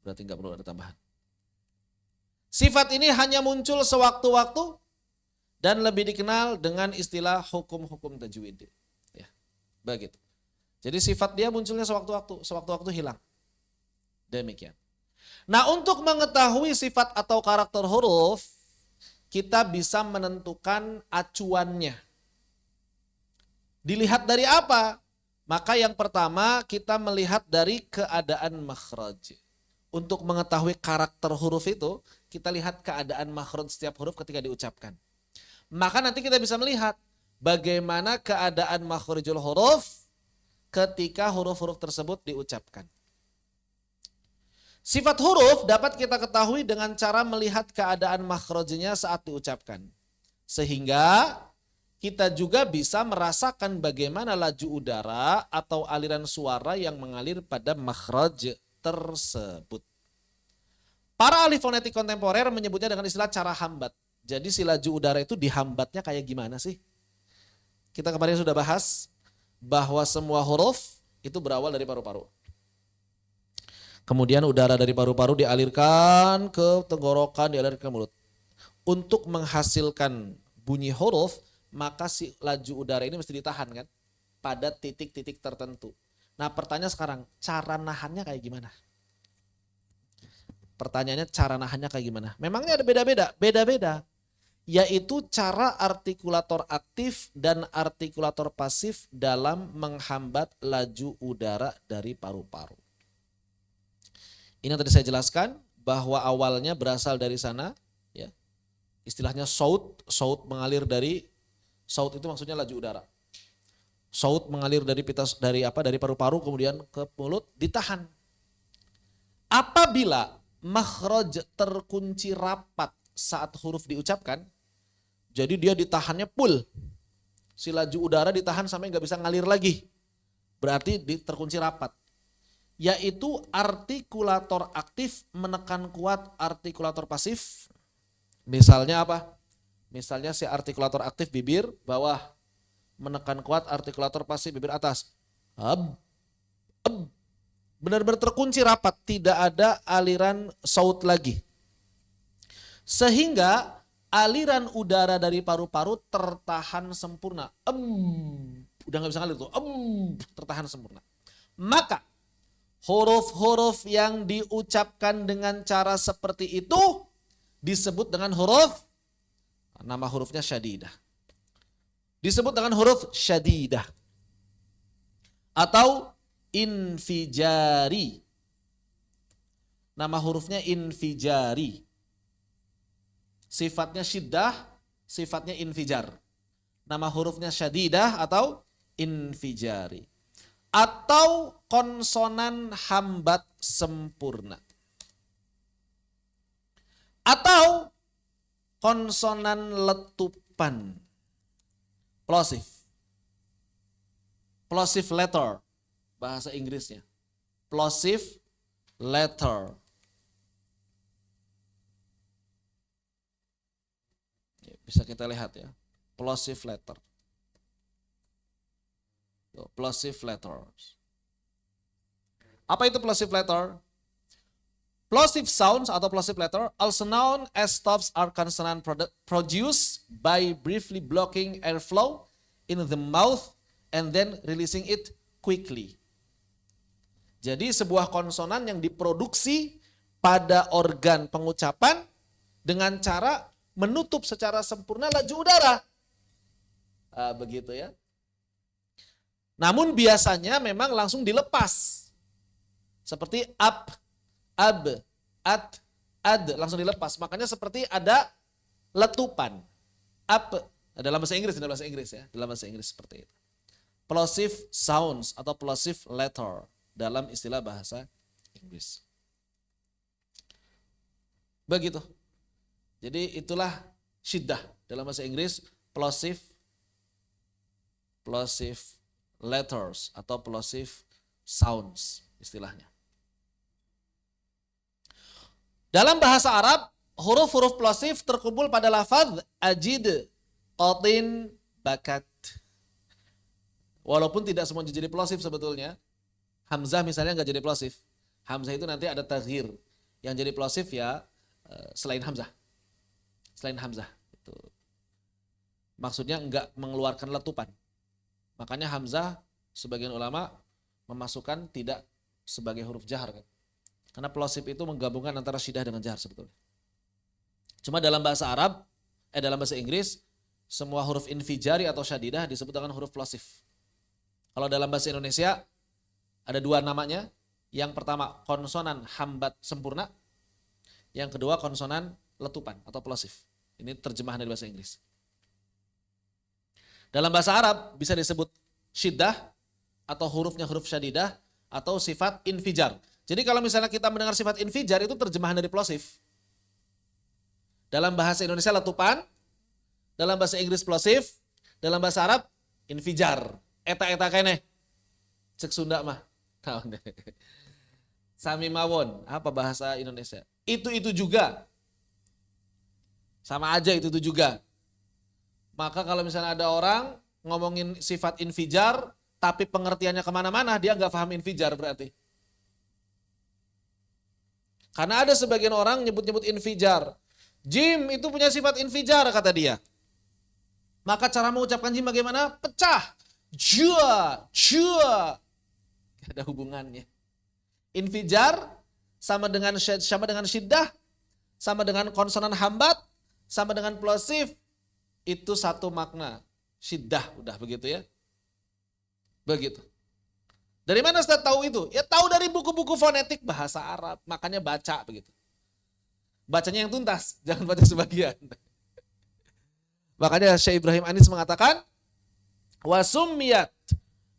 [SPEAKER 2] Berarti nggak perlu ada tambahan. Sifat ini hanya muncul sewaktu-waktu dan lebih dikenal dengan istilah hukum-hukum tajwid. Ya, begitu. Jadi sifat dia munculnya sewaktu-waktu hilang. Demikian. Nah, untuk mengetahui sifat atau karakter huruf, kita bisa menentukan acuannya. Dilihat dari apa? Maka yang pertama kita melihat dari keadaan makhraj. Untuk mengetahui karakter huruf itu, kita lihat keadaan makhraj setiap huruf ketika diucapkan. Maka nanti kita bisa melihat bagaimana keadaan makhrijul huruf ketika huruf-huruf tersebut diucapkan. Sifat huruf dapat kita ketahui dengan cara melihat keadaan makhrajnya saat diucapkan. Sehingga kita juga bisa merasakan bagaimana laju udara atau aliran suara yang mengalir pada makhraj tersebut. Para ahli fonetik kontemporer menyebutnya dengan istilah cara hambat. Jadi si laju udara itu dihambatnya kayak gimana sih? Kita kemarin sudah bahas bahwa semua huruf itu berawal dari paru-paru. Kemudian udara dari paru-paru dialirkan ke tenggorokan, dialirkan ke mulut. Untuk menghasilkan bunyi huruf, maka si laju udara ini mesti ditahan kan pada titik-titik tertentu. Nah pertanyaan sekarang, cara nahannya kayak gimana? Pertanyaannya cara nahannya kayak gimana? Memangnya ada beda-beda. Yaitu cara artikulator aktif dan artikulator pasif dalam menghambat laju udara dari paru-paru. Ini yang tadi saya jelaskan bahwa awalnya berasal dari sana, ya. Istilahnya saut mengalir dari saut itu maksudnya laju udara. Saut mengalir dari dari paru-paru kemudian ke mulut ditahan. Apabila makhraj terkunci rapat saat huruf diucapkan, jadi dia ditahannya full. Si laju udara ditahan sampai nggak bisa ngalir lagi. Berarti terkunci rapat. Yaitu artikulator aktif menekan kuat artikulator pasif. Misalnya apa? Misalnya si artikulator aktif bibir bawah, menekan kuat artikulator pasif bibir atas. Ab, ab. Benar-benar terkunci rapat, tidak ada aliran saut lagi. Sehingga aliran udara dari paru-paru tertahan sempurna. Udah nggak bisa ngalir tuh. Tertahan sempurna. Maka huruf-huruf yang diucapkan dengan cara seperti itu disebut dengan huruf, nama hurufnya syadidah. Disebut dengan huruf syadidah. Atau infijari. Nama hurufnya infijari. Sifatnya syiddah, sifatnya infijar. Nama hurufnya syadidah atau infijari. Atau konsonan hambat sempurna. Atau konsonan letupan. Plosive. Plosive letter. Bahasa Inggrisnya. Plosive letter. Bisa kita lihat ya. Plosive letter. Plosive letters. Apa itu plosive letter? Plosive sounds atau plosive letter also known as stops are consonant produced by briefly blocking airflow in the mouth and then releasing it quickly. Jadi sebuah konsonan yang diproduksi pada organ pengucapan dengan cara menutup secara sempurna laju udara. Begitu ya. Namun biasanya memang langsung dilepas. Seperti ab, ad, langsung dilepas. Makanya seperti ada letupan. Ab, dalam bahasa Inggris ya. Dalam bahasa Inggris seperti itu. Plosive sounds atau plosive letter dalam istilah bahasa Inggris. Begitu. Jadi itulah syiddah dalam bahasa Inggris, plosive letters atau plosive sounds istilahnya. Dalam bahasa Arab, huruf-huruf plosive terkumpul pada lafaz ajid, qatin, bakat. Walaupun tidak semua jadi plosive sebetulnya. Hamzah misalnya nggak jadi plosive. Hamzah itu nanti ada taghyir. Yang jadi plosive ya selain Hamzah. Selain Hamzah. Itu. Maksudnya nggak mengeluarkan letupan. Makanya Hamzah sebagian ulama memasukkan tidak sebagai huruf jahar kan. Karena plosive itu menggabungkan antara syiddah dengan jahar sebetulnya. Cuma dalam bahasa Arab, dalam bahasa Inggris, semua huruf infijari atau syadidah disebut dengan huruf plosive. Kalau dalam bahasa Indonesia ada dua namanya. Yang pertama konsonan hambat sempurna. Yang kedua konsonan letupan atau plosive. Ini terjemahan dari bahasa Inggris. Dalam bahasa Arab bisa disebut syiddah atau hurufnya huruf syadidah atau sifat infijar. Jadi kalau misalnya kita mendengar sifat infijar itu terjemahan dari plosive. Dalam bahasa Indonesia letupan, dalam bahasa Inggris plosive, dalam bahasa Arab infijar. Eta kene. Cek Sunda mah. Sami mawon, apa bahasa Indonesia? Itu juga. Sama aja itu juga. Maka kalau misalnya ada orang ngomongin sifat infijar, tapi pengertiannya kemana-mana, dia nggak paham infijar berarti. Karena ada sebagian orang nyebut-nyebut infijar. Jim itu punya sifat infijar kata dia. Maka cara mengucapkan jim bagaimana? Pecah. Jua. Ada hubungannya. Infijar sama dengan syiddah, sama dengan konsonan hambat, sama dengan plosive. Itu satu makna. Syiddah, udah begitu ya. Begitu. Dari mana Ustaz tahu itu? Ya tahu dari buku-buku fonetik bahasa Arab. Makanya baca begitu. Bacanya yang tuntas, jangan baca sebagian. Makanya Syekh Ibrahim Anis mengatakan, wasumiyat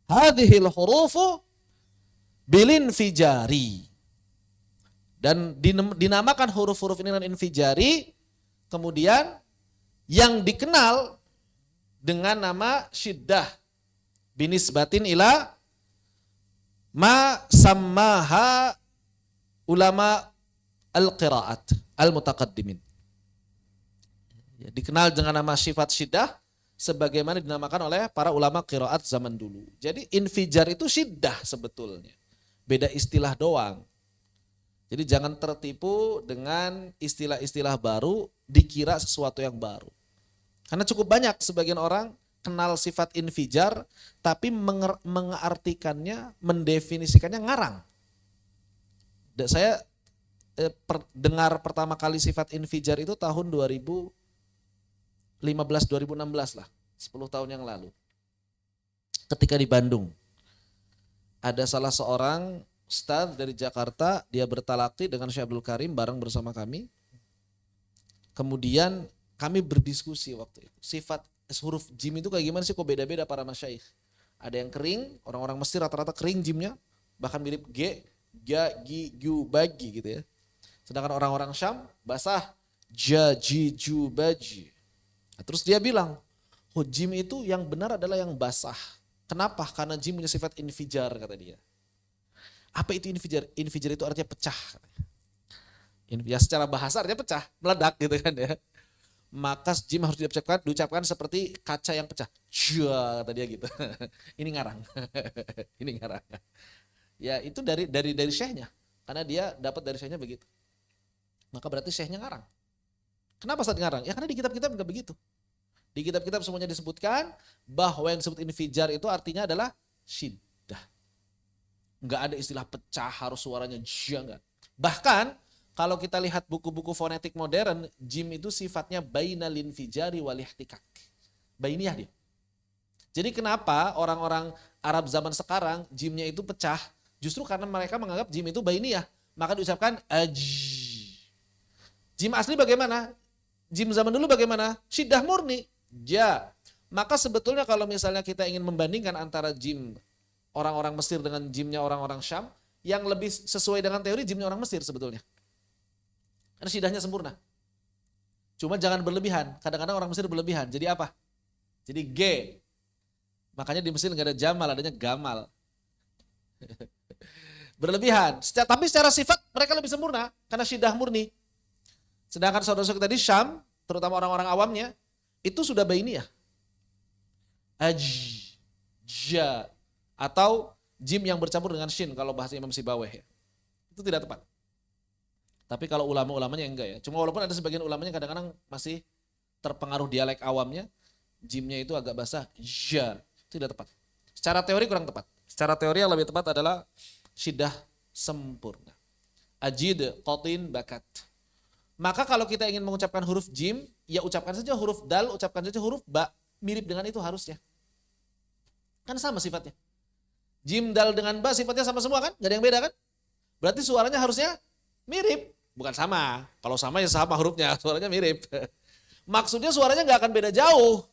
[SPEAKER 2] hadhil hurufu bilinfijari. Dan dinamakan huruf-huruf ini dengan infijari, kemudian yang dikenal dengan nama syiddah binisbatin ila ma sammaha ulama al-qiraat al-mutaqaddimin. Ya, dikenal dengan nama sifat syiddah sebagaimana dinamakan oleh para ulama qiraat zaman dulu. Jadi infijar itu syiddah sebetulnya. Beda istilah doang. Jadi jangan tertipu dengan istilah-istilah baru dikira sesuatu yang baru. Karena cukup banyak sebagian orang kenal sifat infijar tapi mengartikannya, mendefinisikannya ngarang. Dan saya dengar pertama kali sifat infijar itu tahun 2015-2016 lah, 10 tahun yang lalu. Ketika di Bandung, ada salah seorang ustadz dari Jakarta, dia bertalaki dengan Syekh Abdul Karim bareng bersama kami. Kemudian kami berdiskusi waktu itu, sifat huruf jim itu kayak gimana sih, kok beda-beda para masyaikh. Ada yang kering, orang-orang Mesir rata-rata kering jimnya, bahkan mirip G, Ga, Gi, Gu, Bagi gitu ya. Sedangkan orang-orang Syam basah, Ja, Ji, Ju, Baji. Nah, terus dia bilang, oh jim itu yang benar adalah yang basah. Kenapa? Karena jim punya sifat infijar kata dia. Apa itu infijar? Infijar itu artinya pecah. Ya secara bahasa artinya pecah, meledak gitu kan ya. Maka jim harus diucapkan seperti kaca yang pecah. Jua kata dia gitu. Ini ngarang. Ini ngarang. Ya itu dari syekhnya. Karena dia dapat dari syekhnya begitu. Maka berarti syekhnya ngarang. Kenapa saat ngarang? Ya karena di kitab-kitab enggak begitu. Di kitab-kitab semuanya disebutkan bahwa yang disebut infijar itu artinya adalah syiddah. Enggak ada istilah pecah harus suaranya jia, enggak. Bahkan kalau kita lihat buku-buku fonetik modern, jim itu sifatnya bainal infijari wal ihtikak. Bainiyah dia. Jadi kenapa orang-orang Arab zaman sekarang jimnya itu pecah? Justru karena mereka menganggap jim itu bainiyah. Maka diucapkan aji. Jim asli bagaimana? Jim zaman dulu bagaimana? Syiddah murni. Ja. Maka sebetulnya kalau misalnya kita ingin membandingkan antara jim orang-orang Mesir dengan jimnya orang-orang Syam, yang lebih sesuai dengan teori jimnya orang Mesir sebetulnya. Karena syiddahnya sempurna. Cuma jangan berlebihan. Kadang-kadang orang Mesir berlebihan. Jadi apa? Jadi G. Makanya di Mesir nggak ada jamal, adanya gamal. Berlebihan. Tapi secara sifat mereka lebih sempurna karena syiddah murni. Sedangkan saudara-saudara kita di Syam, terutama orang-orang awamnya, itu sudah bainiyah. Aj, ja, atau jim yang bercampur dengan shin kalau bahasa Imam Sibawayh ya. Itu tidak tepat. Tapi kalau ulama-ulamanya enggak ya. Cuma walaupun ada sebagian ulamanya kadang-kadang masih terpengaruh dialek awamnya, jimnya itu agak basah, ja, tidak tepat. Secara teori kurang tepat. Secara teori yang lebih tepat adalah syiddah sempurna. Ajid, qatin, bakat. Maka kalau kita ingin mengucapkan huruf jim, ya ucapkan saja huruf dal, ucapkan saja huruf ba, mirip dengan itu harusnya. Kan sama sifatnya. Jim, dal dengan ba sifatnya sama semua kan? Gak ada yang beda kan? Berarti suaranya harusnya mirip. Bukan sama. Kalau sama ya sama hurufnya, suaranya mirip. Maksudnya suaranya gak akan beda jauh.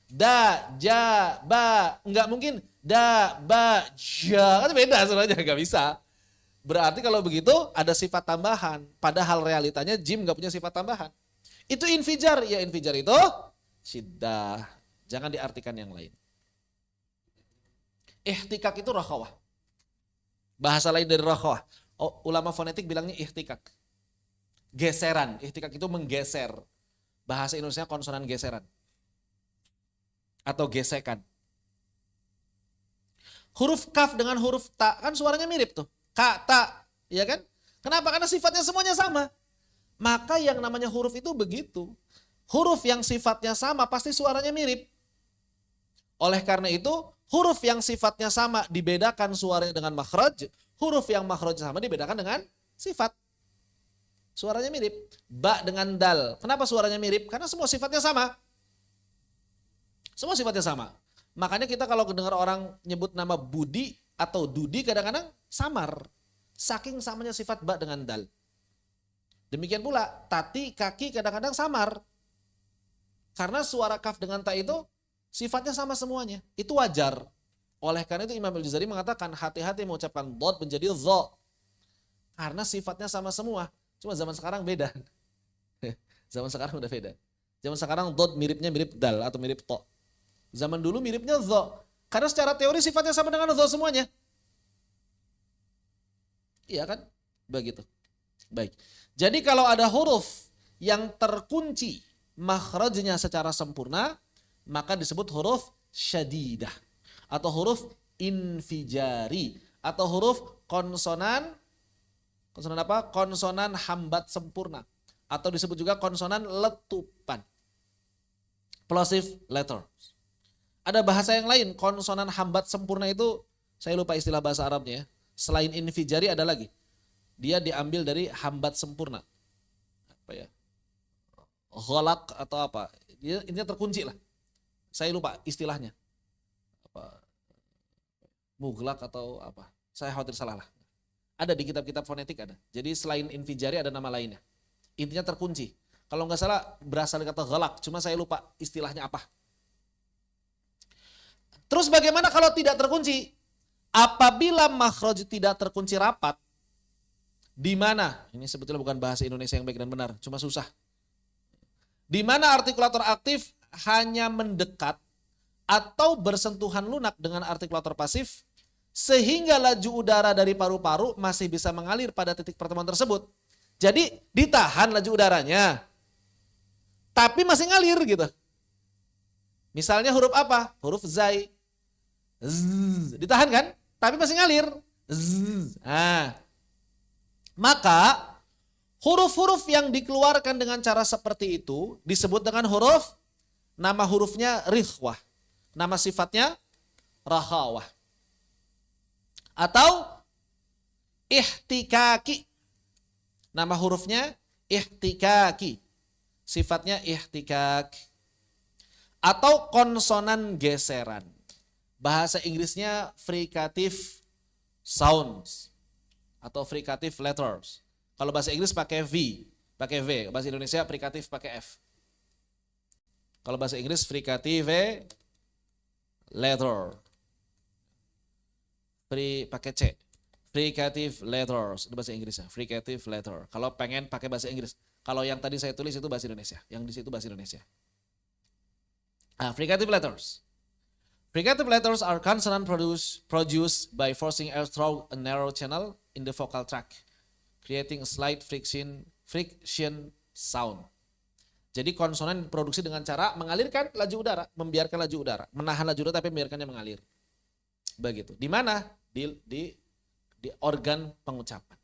[SPEAKER 2] Da, ja, ba. Enggak mungkin da, ba, ja. Kan beda suaranya, gak bisa. Berarti kalau begitu ada sifat tambahan. Padahal realitanya jim gak punya sifat tambahan. Itu infijar. Ya infijar itu syiddah. Jangan diartikan yang lain. Ihtikak itu rakhawah. Bahasa lain dari rakhawah. Ulama fonetik bilangnya ihtikak. Geseran. Ihtikak itu menggeser. Bahasa Indonesia konsonan geseran. Atau gesekan. Huruf kaf dengan huruf ta kan suaranya mirip tuh. Ka, ta, ya kan? Kenapa? Karena sifatnya semuanya sama. Maka yang namanya huruf itu begitu. Huruf yang sifatnya sama pasti suaranya mirip. Oleh karena itu, huruf yang sifatnya sama dibedakan suaranya dengan makhraj. Huruf yang makhrajnya sama dibedakan dengan sifat. Suaranya mirip. Ba dengan dal. Kenapa suaranya mirip? Karena semua sifatnya sama. Semua sifatnya sama. Makanya kita kalau dengar orang nyebut nama Budi atau Dudi kadang-kadang samar. Saking samanya sifat ba dengan dal. Demikian pula tati, kaki kadang-kadang samar. Karena suara kaf dengan ta itu sifatnya sama semuanya. Itu wajar. Oleh karena itu Imam Al-Jazari mengatakan hati-hati mengucapkan dot menjadi dho. Karena sifatnya sama semua. Cuma zaman sekarang beda. Zaman sekarang udah beda. Zaman sekarang dot miripnya mirip dal atau mirip to. Zaman dulu miripnya dho. Karena secara teori sifatnya sama dengan dho semuanya. Iya kan? Begitu. Baik. Jadi kalau ada huruf yang terkunci makhrajnya secara sempurna, maka disebut huruf syadidah atau huruf infijari atau huruf konsonan apa? Konsonan hambat sempurna atau disebut juga konsonan letupan. Plosive letter. Ada bahasa yang lain, konsonan hambat sempurna itu saya lupa istilah bahasa Arabnya ya. Selain infijari ada lagi. Dia diambil dari hambat sempurna. Apa ya? Ghalaq atau apa? Dia intinya terkunci lah. Saya lupa istilahnya. Apa? Mughlaq atau apa? Saya khawatir salah lah. Ada di kitab-kitab fonetik ada. Jadi selain infijari ada nama lainnya. Intinya terkunci. Kalau nggak salah berasal dari kata ghalaq, cuma saya lupa istilahnya apa. Terus bagaimana kalau tidak terkunci? Apabila makhraj tidak terkunci rapat, di mana? Ini sebetulnya bukan bahasa Indonesia yang baik dan benar, cuma susah. Di mana artikulator aktif hanya mendekat atau bersentuhan lunak dengan artikulator pasif, sehingga laju udara dari paru-paru masih bisa mengalir pada titik pertemuan tersebut. Jadi ditahan laju udaranya, tapi masih ngalir gitu. Misalnya huruf apa? Huruf zai. Ditahan kan? Tapi masih ngalir. Nah, maka huruf-huruf yang dikeluarkan dengan cara seperti itu disebut dengan huruf, nama hurufnya rikhwah. Nama sifatnya rakhawah. Atau ihtikaki. Nama hurufnya ihtikaki. Sifatnya ihtikak. Atau konsonan geseran. Bahasa Inggrisnya fricative sounds. Atau fricative letters. Kalau bahasa Inggris pakai V. Pakai V. Bahasa Indonesia fricative pakai F. Kalau bahasa Inggris fricative letter. Pakai C. Fricative letters. Itu bahasa Inggrisnya. Fricative letter. Kalau pengen pakai bahasa Inggris. Kalau yang tadi saya tulis itu bahasa Indonesia. Yang di situ bahasa Indonesia. Fricative letters. Fricative letters are consonant produced by forcing air through a narrow channel in the vocal tract, creating a slight friction sound. Jadi konsonan diproduksi dengan cara mengalirkan laju udara, membiarkan laju udara, menahan laju udara tapi membiarkannya mengalir. Begitu. Di mana? Di organ pengucapan.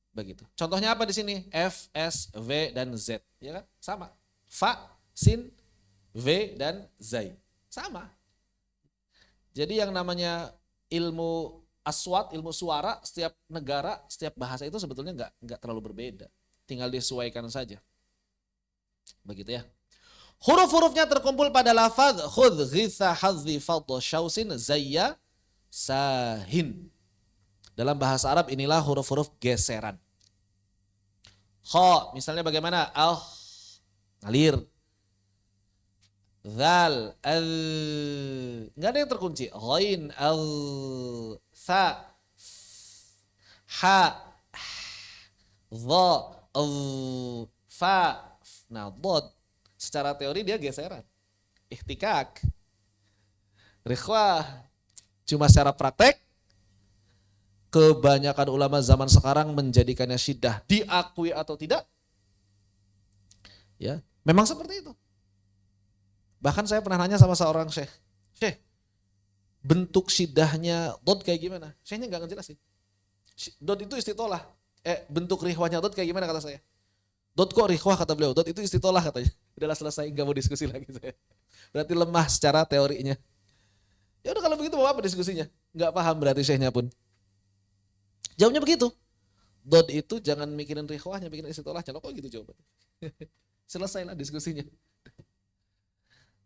[SPEAKER 2] Begitu. Contohnya apa di sini? F, S, V dan Z, ya kan? Sama. Fa, sin, V dan zai. Sama. Jadi yang namanya ilmu aswat, ilmu suara, setiap negara, setiap bahasa itu sebetulnya enggak terlalu berbeda. Tinggal disesuaikan saja. Begitu ya. Huruf-hurufnya terkumpul pada lafaz khudh, ghitha, hadzi, fadha, syausin, zayya, sahin. Dalam bahasa Arab inilah huruf-huruf geseran. Kha, misalnya bagaimana? Ngalir. Zal, enggak ada yang terkunci. Ghain, sa, ha, dha, fa. Nah, dhad secara teori dia geseran. Ihtikak. Rikhwah. Cuma secara praktek kebanyakan ulama zaman sekarang menjadikannya syiddah, diakui atau tidak, ya memang seperti itu. Bahkan saya pernah nanya sama seorang syekh, bentuk syiddahnya dot kayak gimana? Syekhnya nggak ngejelasin. Dot itu istitolah. Bentuk rihwahnya dot kayak gimana kata saya? Dot kok rihwah kata beliau? Dot itu istitolah katanya. Udahlah selesai, nggak mau diskusi lagi saya. Berarti lemah secara teorinya. Ya udah kalau begitu mau apa diskusinya? Nggak paham berarti syekhnya pun. Jawabnya begitu. Dot itu jangan mikirin rihwahnya, mikirin istitolahnya. Loh kok gitu jawabannya? Selesailah diskusinya.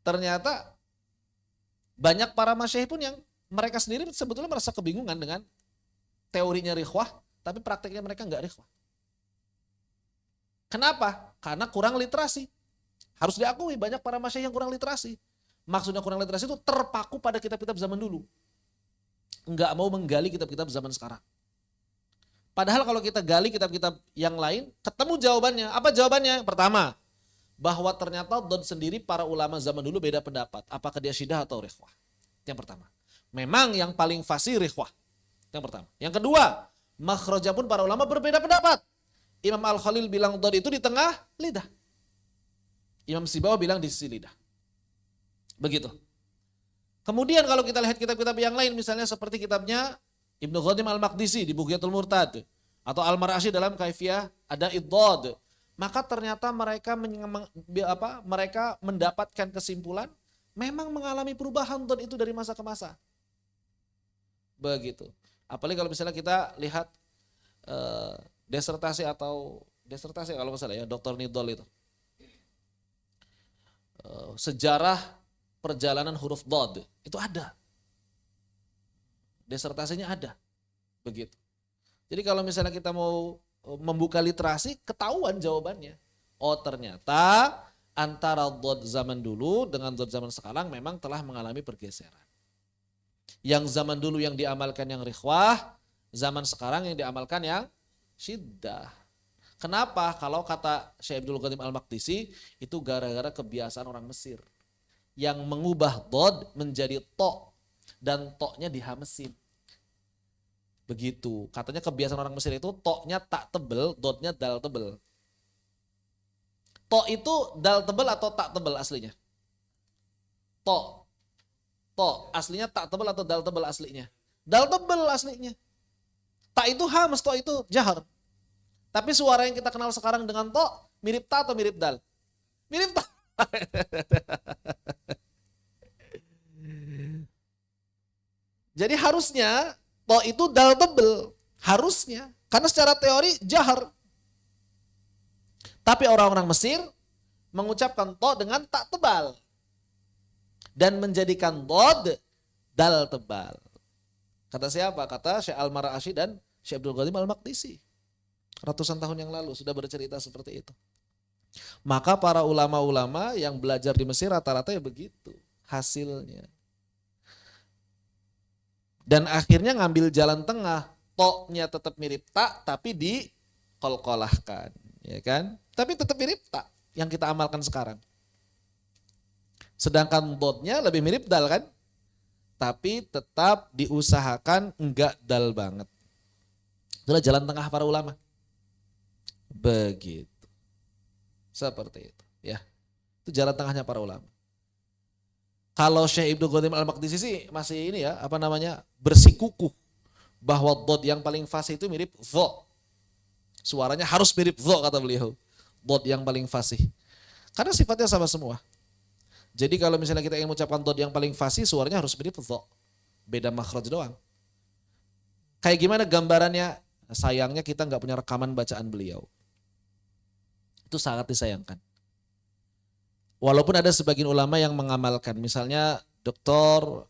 [SPEAKER 2] Ternyata banyak para masyayikh pun yang mereka sendiri sebetulnya merasa kebingungan dengan teorinya rihwah, tapi prakteknya mereka nggak rihwah. Kenapa? Karena kurang literasi. Harus diakui banyak para masyayikh yang kurang literasi. Maksudnya kurang literasi itu terpaku pada kitab-kitab zaman dulu. Nggak mau menggali kitab-kitab zaman sekarang. Padahal kalau kita gali kitab-kitab yang lain, ketemu jawabannya. Apa jawabannya? Pertama, bahwa ternyata dot sendiri para ulama zaman dulu beda pendapat. Apakah dia syidah atau rihwah? Yang pertama. Memang yang paling fasih rihwah. Yang pertama. Yang kedua, makhrajnya pun para ulama berbeda pendapat. Imam Al-Khalil bilang dot itu di tengah lidah. Imam Sibawa bilang di sisi lidah. Begitu. Kemudian kalau kita lihat kitab-kitab yang lain, misalnya seperti kitabnya Ibnu Qadim Al-Maqdisi di Bughyatul Murtad, atau Al-Mar'ashi dalam Kaifiyah ada Iddad, maka ternyata mereka mendapatkan kesimpulan memang mengalami perubahan dad itu dari masa ke masa. Begitu. Apalagi kalau misalnya kita lihat disertasi kalau misalnya ya Dr. Nidol itu. Sejarah perjalanan huruf dad itu ada. Disertasinya ada. Begitu. Jadi kalau misalnya kita mau membuka literasi, ketahuan jawabannya. Oh ternyata antara dad zaman dulu dengan dad zaman sekarang memang telah mengalami pergeseran. Yang zaman dulu yang diamalkan yang rikhwah, zaman sekarang yang diamalkan yang syiddah. Kenapa? Kalau kata Syekh Abdul Qadim Al-Maqdisi, itu gara-gara kebiasaan orang Mesir. Yang mengubah dad menjadi to, dan to-nya dihamesin. Begitu. Katanya kebiasaan orang Mesir itu to-nya tak tebel, dad-nya dal tebel. To itu dal tebel atau tak tebel aslinya? To. To aslinya tak tebel atau dal tebel aslinya? Dal tebel aslinya. Tak itu hamas, to itu jahar. Tapi suara yang kita kenal sekarang dengan to, mirip ta atau mirip dal? Mirip ta. Jadi harusnya to itu dal tebel. Harusnya. Karena secara teori jahar. Tapi orang-orang Mesir mengucapkan to dengan tak tebal. Dan menjadikan dad dal tebal. Kata siapa? Kata Syekh Al-Mar'ashi dan Syekh Abdul Qadim Al-Maqdisi. Ratusan tahun yang lalu sudah bercerita seperti itu. Maka para ulama-ulama yang belajar di Mesir rata-rata ya begitu hasilnya. Dan akhirnya ngambil jalan tengah. To-nya tetap mirip tak tapi dikolkolahkan. Ya kan? Tapi tetap mirip tak yang kita amalkan sekarang. Sedangkan dad-nya lebih mirip dal kan? Tapi tetap diusahakan enggak dal banget. Itulah jalan tengah para ulama. Begitu. Seperti itu. Ya. Itu jalan tengahnya para ulama. Kalau Syekh Ibnu Qadim Al-Maqdisi sih masih ini ya, bersikukuh bahwa dad yang paling fasih itu mirip dha. Suaranya harus mirip dha kata beliau. Dad yang paling fasih. Karena sifatnya sama semua. Jadi kalau misalnya kita ingin mengucapkan dad yang paling fasih, suaranya harus mirip dha. Beda makhraj doang. Kayak gimana gambarannya? Sayangnya kita nggak punya rekaman bacaan beliau. Itu sangat disayangkan. Walaupun ada sebagian ulama yang mengamalkan, misalnya Dr.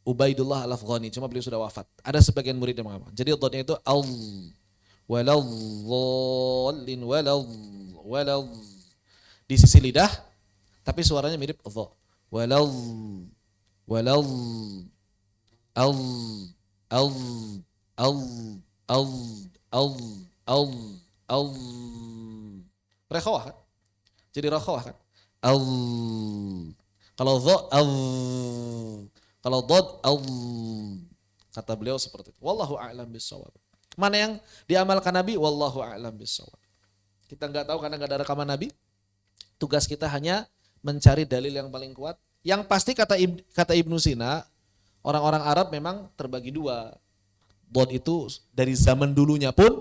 [SPEAKER 2] Ubaidullah Al-Afghani, cuma beliau sudah wafat. Ada sebagian murid yang mengamalkan. Jadi dad-nya itu al, waladzallin, walal. Di sisi lidah, tapi suaranya mirip dha. Walal, al, al, al, al, al. Rekhawah kan? Jadi rekhawah kan? Al. Kalau dha al. Kalau dad al. Kata beliau seperti itu. Wallahu a'lam bissawab. Mana yang diamalkan Nabi? Wallahu a'lam bissawab. Kita enggak tahu karena enggak ada rekaman Nabi. Tugas kita hanya mencari dalil yang paling kuat. Yang pasti kata Ibnu Sina, orang-orang Arab memang terbagi dua. Dad itu dari zaman dulunya pun,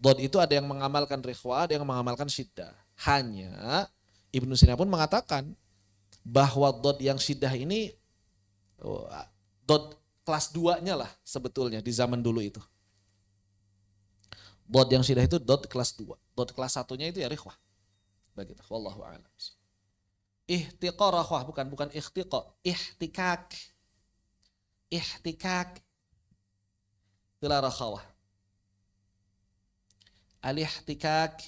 [SPEAKER 2] dad itu ada yang mengamalkan rikhwah, ada yang mengamalkan syiddah. Hanya Ibnu Sina pun mengatakan bahwa dad yang syiddah ini dad kelas 2-nya lah sebetulnya di zaman dulu itu. Dad yang syiddah itu dad kelas 2. Dad kelas 1-nya itu ya rikhwah. Begitu. Wallahu a'lam. Ihtiqa rakhwah bukan ikhtiqa, ihtikak. Ihtikak. Itulah rakhawah. Al-ihtikak.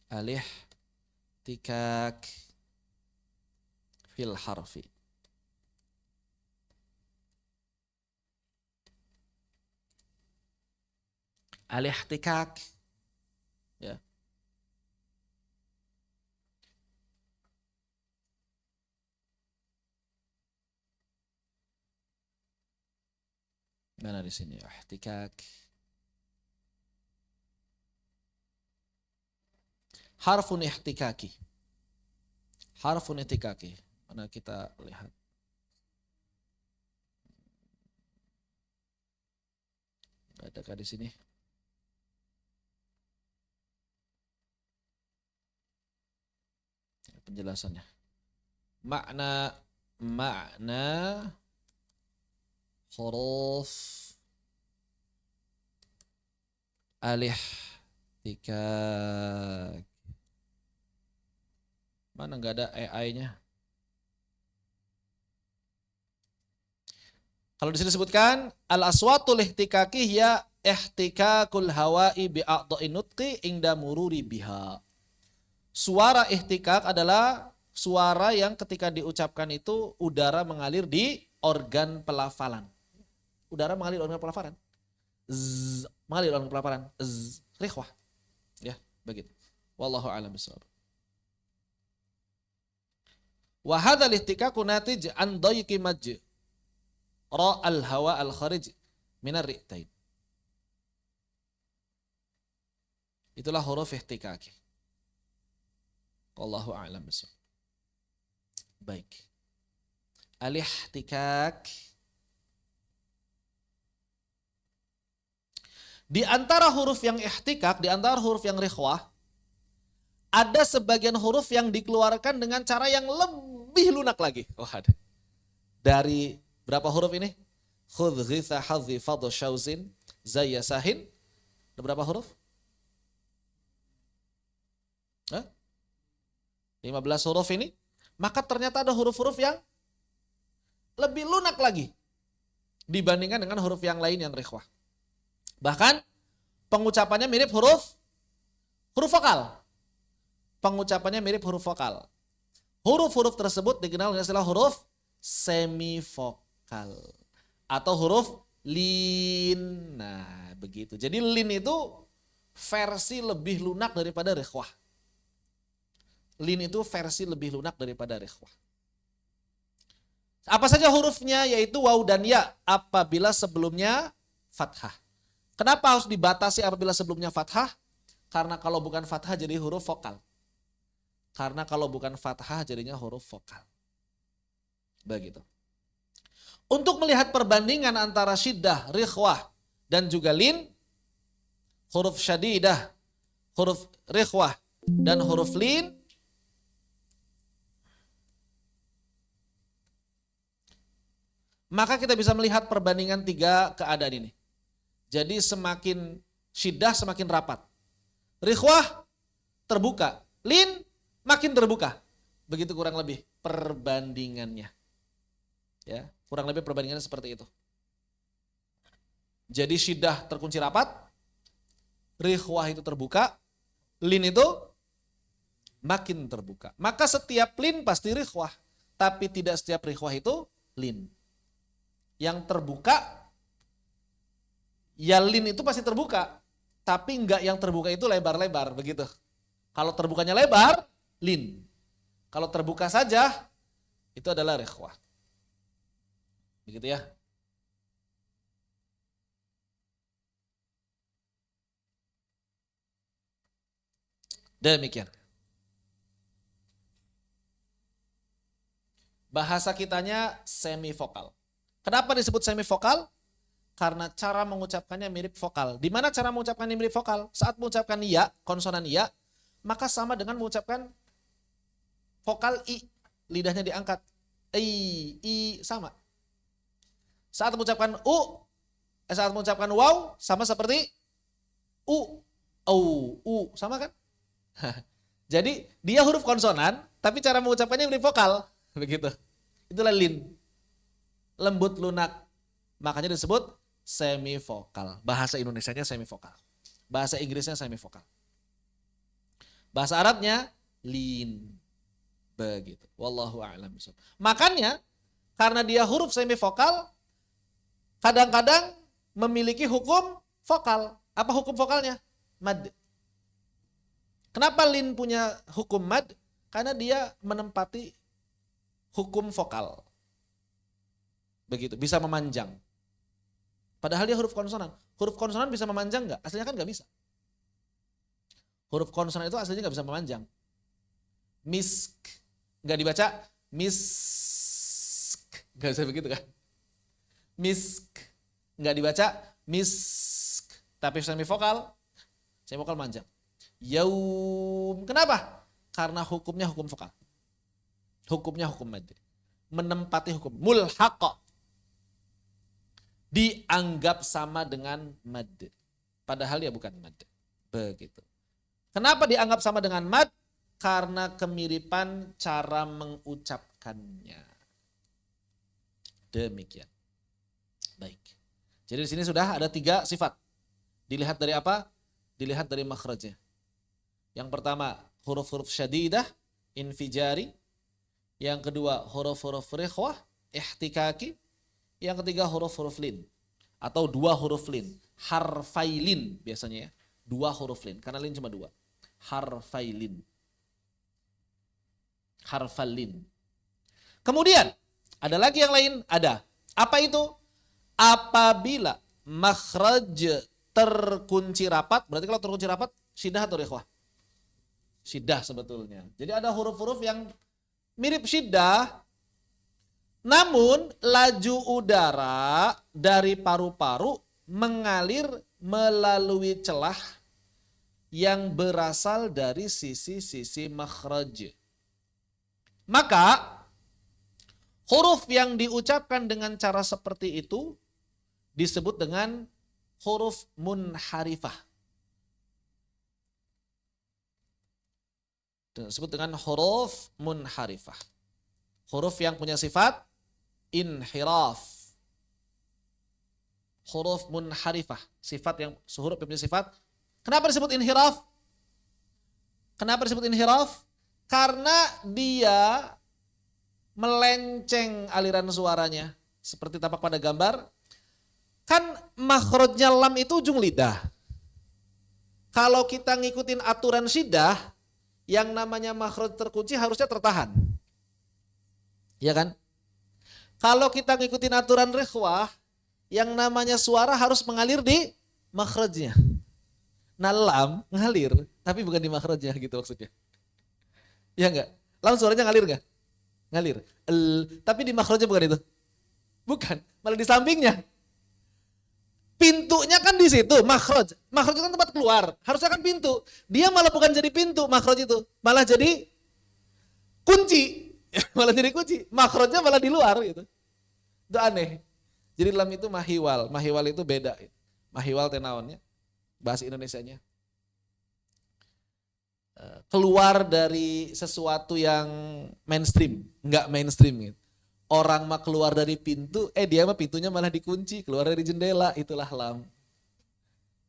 [SPEAKER 2] Al-ihtikak fil harfi. Al-ihtikak. Ya. Mana di sini? Ihtikak. Harfun ihtikaki. Harfun ihtikaki. Mana kita lihat. Adakah di sini? Penjelasannya. Makna huruf al-ihtikak. Mana enggak ada AI-nya? Kalau di sini disebutkan al-aswatul ihtikaki hiya ihtikakul hawa'i bi'a'dha'i nutqi inda mururi biha. Suara ihtikak adalah suara yang ketika diucapkan itu udara mengalir di organ pelafalan. Udara mengalir di organ pelafalan. Mengalir di organ pelafalan. Rikhwah. Ya, begitu. Wallahu a'lam bishawab. Wa hadzal ihtikaku natij an dayqi majj ra al hawa al kharij min ar-ri'tain. Itulah huruf ihtikaki. Wallahu a'lam bishawab. Baik. Al-ihtikak. Di antara huruf yang ihtikak, di antara huruf yang rikhwah, ada sebagian huruf yang dikeluarkan dengan cara yang lebih lunak lagi. Oh ada. Dari berapa huruf ini? Khudh ghitha hadhi fadh syauzin zayya sahin. Ada berapa huruf? 15 huruf ini, maka ternyata ada huruf-huruf yang lebih lunak lagi dibandingkan dengan huruf yang lain yang rikhwah. Bahkan pengucapannya mirip huruf vokal. Pengucapannya mirip huruf vokal. Huruf-huruf tersebut dikenal dengan istilah huruf semivokal atau huruf lin. Nah, begitu. Jadi lin itu versi lebih lunak daripada rikhwah. Lin itu versi lebih lunak daripada rikhwah. Apa saja hurufnya? Yaitu waw dan ya apabila sebelumnya fathah. Kenapa harus dibatasi apabila sebelumnya fathah? Karena kalau bukan fathah jadi huruf vokal. Karena kalau bukan fathah jadinya huruf vokal. Begitu. Untuk melihat perbandingan antara syiddah, rikhwah, dan juga lin, huruf syadidah, huruf rikhwah, dan huruf lin, maka kita bisa melihat perbandingan tiga keadaan ini. Jadi semakin syiddah semakin rapat. Rikhwah terbuka. Lin makin terbuka. Begitu kurang lebih perbandingannya. Ya, kurang lebih perbandingannya seperti itu. Jadi syiddah terkunci rapat. Rikhwah itu terbuka. Lin itu makin terbuka. Maka setiap lin pasti rikhwah. Tapi tidak setiap rikhwah itu lin. Yang terbuka, ya lin itu pasti terbuka. Tapi enggak yang terbuka itu lebar-lebar, begitu. Kalau terbukanya lebar, lin. Kalau terbuka saja, itu adalah rikhwah. Begitu ya. Demikian. Bahasa kitanya semivokal. Kenapa disebut semivokal? Karena cara mengucapkannya mirip vokal. Di mana cara mengucapkannya mirip vokal? Saat mengucapkan ya, konsonan ya, maka sama dengan mengucapkan vokal i. Lidahnya diangkat. I sama. Saat mengucapkan saat mengucapkan waw, sama seperti sama kan? Jadi dia huruf konsonan, tapi cara mengucapkannya mirip vokal. Begitu. Itulah lin. Lembut lunak. Makanya disebut semivokal. Bahasa Indonesianya semivokal. Bahasa Inggrisnya semivokal. Bahasa Arabnya lin. Begitu. Wallahu a'lam bishawab. Makanya karena dia huruf semivokal, kadang-kadang memiliki hukum vokal. Apa hukum vokalnya? Mad. Kenapa lin punya hukum mad? Karena dia menempati hukum vokal. Begitu, bisa memanjang. Padahal dia huruf konsonan. Huruf konsonan bisa memanjang enggak? Aslinya kan enggak bisa. Huruf konsonan itu aslinya nggak bisa memanjang. Misk, nggak dibaca misk, nggak bisa begitu kan? Misk, nggak dibaca misk, tapi semivokal manjang. Yaum, kenapa? Karena hukumnya hukum vokal. Hukumnya hukum mad. Menempati hukum mulhaq. Dianggap sama dengan mad. Padahal ya bukan mad. Begitu. Kenapa dianggap sama dengan mad? Karena kemiripan cara mengucapkannya. Demikian. Baik. Jadi di sini sudah ada 3 sifat. Dilihat dari apa? Dilihat dari makhrajnya. Yang pertama, huruf-huruf syadidah, infijari. Yang kedua, huruf-huruf rikhwah, ihtikaki. Yang ketiga, huruf-huruf lin. Atau 2 huruf lin. Harfailin biasanya ya. 2 huruf lin. Karena lin cuma 2. Harfailin. Harfalin. Kemudian, ada lagi yang lain? Ada. Apa itu? Apabila makhraj terkunci rapat, berarti kalau terkunci rapat, syiddah atau rikhwah? Syiddah sebetulnya. Jadi ada huruf-huruf yang mirip syiddah, namun laju udara dari paru-paru mengalir melalui celah yang berasal dari sisi-sisi makhraj. Maka huruf yang diucapkan dengan cara seperti itu disebut dengan huruf munharifah. Disebut dengan huruf munharifah. Huruf yang punya sifat inhiraf. Huruf munharifah. Sifat yang huruf yang punya sifat. Kenapa disebut inhiraf? Kenapa disebut inhiraf? Karena dia melenceng aliran suaranya. Seperti tampak pada gambar. Kan makhrajnya lam itu ujung lidah. Kalau kita ngikutin aturan syiddah, yang namanya makhraj terkunci harusnya tertahan. Ya kan? Kalau kita ngikutin aturan rikhwah, yang namanya suara harus mengalir di makhrajnya. Nah lam ngalir, tapi bukan di makhrajnya gitu maksudnya. Ya enggak? Lam suaranya ngalir enggak? Ngalir. Tapi di makhrajnya bukan itu. Bukan, malah di sampingnya. Pintunya kan di situ, makhraj. Makhraj itu kan tempat keluar, harusnya kan pintu. Dia malah bukan jadi pintu makhraj itu, malah jadi kunci. Malah jadi kunci. Makhrajnya malah di luar gitu. Itu aneh. Jadi lam itu mahiwal. Mahiwal itu beda. Mahiwal tenaonnya. Bahasa Indonesianya. Keluar dari sesuatu yang mainstream, enggak mainstream gitu. Orang mah keluar dari pintu, dia mah pintunya malah dikunci, keluar dari jendela, itulah lam.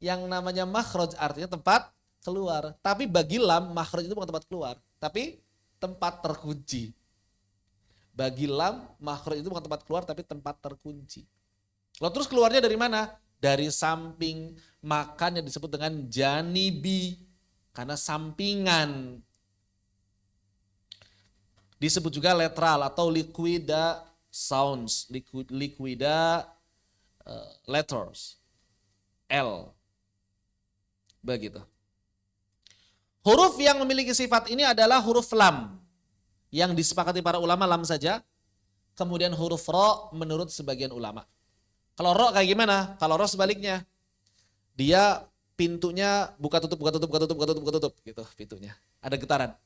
[SPEAKER 2] Yang namanya makhraj artinya tempat keluar. Tapi bagi lam, makhraj itu bukan tempat keluar, tapi tempat terkunci. Bagi lam, makhraj itu bukan tempat keluar, tapi tempat terkunci. Lalu terus keluarnya dari mana? Dari samping, makanya disebut dengan janibi, karena sampingan. Disebut juga letteral atau liquida sounds, liquida letters, L. Begitu. Huruf yang memiliki sifat ini adalah huruf lam, yang disepakati para ulama lam saja. Kemudian huruf ro menurut sebagian ulama. Kalau ro kayak gimana? Kalau ro sebaliknya. Dia pintunya buka tutup gitu pintunya. Ada getaran.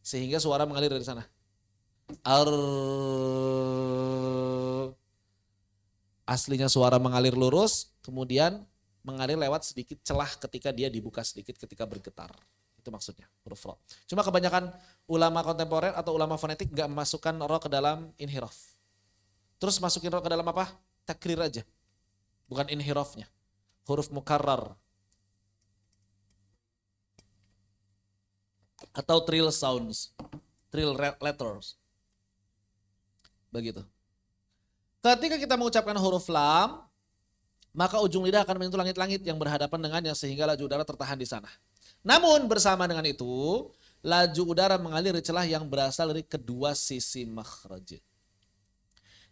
[SPEAKER 2] Sehingga suara mengalir dari sana. Aslinya suara mengalir lurus, kemudian mengalir lewat sedikit celah ketika dia dibuka sedikit ketika bergetar. Itu maksudnya huruf ro. Cuma kebanyakan ulama kontemporer atau ulama fonetik gak memasukkan ro ke dalam inhiraf. Terus masukin ro ke dalam apa? Takrir aja. Bukan inhirafnya. Huruf mukarrar. Atau trill sounds, trill letters. Begitu. Ketika kita mengucapkan huruf lam, maka ujung lidah akan menyentuh langit-langit yang berhadapan dengannya sehingga laju udara tertahan di sana. Namun bersama dengan itu, laju udara mengalir di celah yang berasal dari kedua sisi makhraj.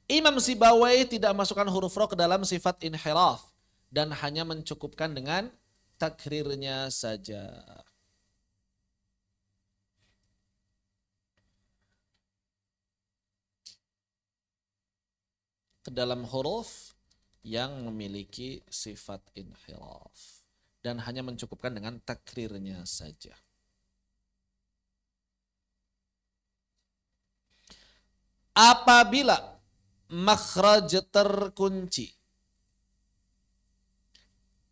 [SPEAKER 2] Imam Sibawai tidak masukkan huruf ro ke dalam sifat inhiraf dan hanya mencukupkan dengan takrirnya saja. ke dalam huruf yang memiliki sifat inhiraf. Dan hanya mencukupkan dengan takrirnya saja. Apabila makhraj terkunci,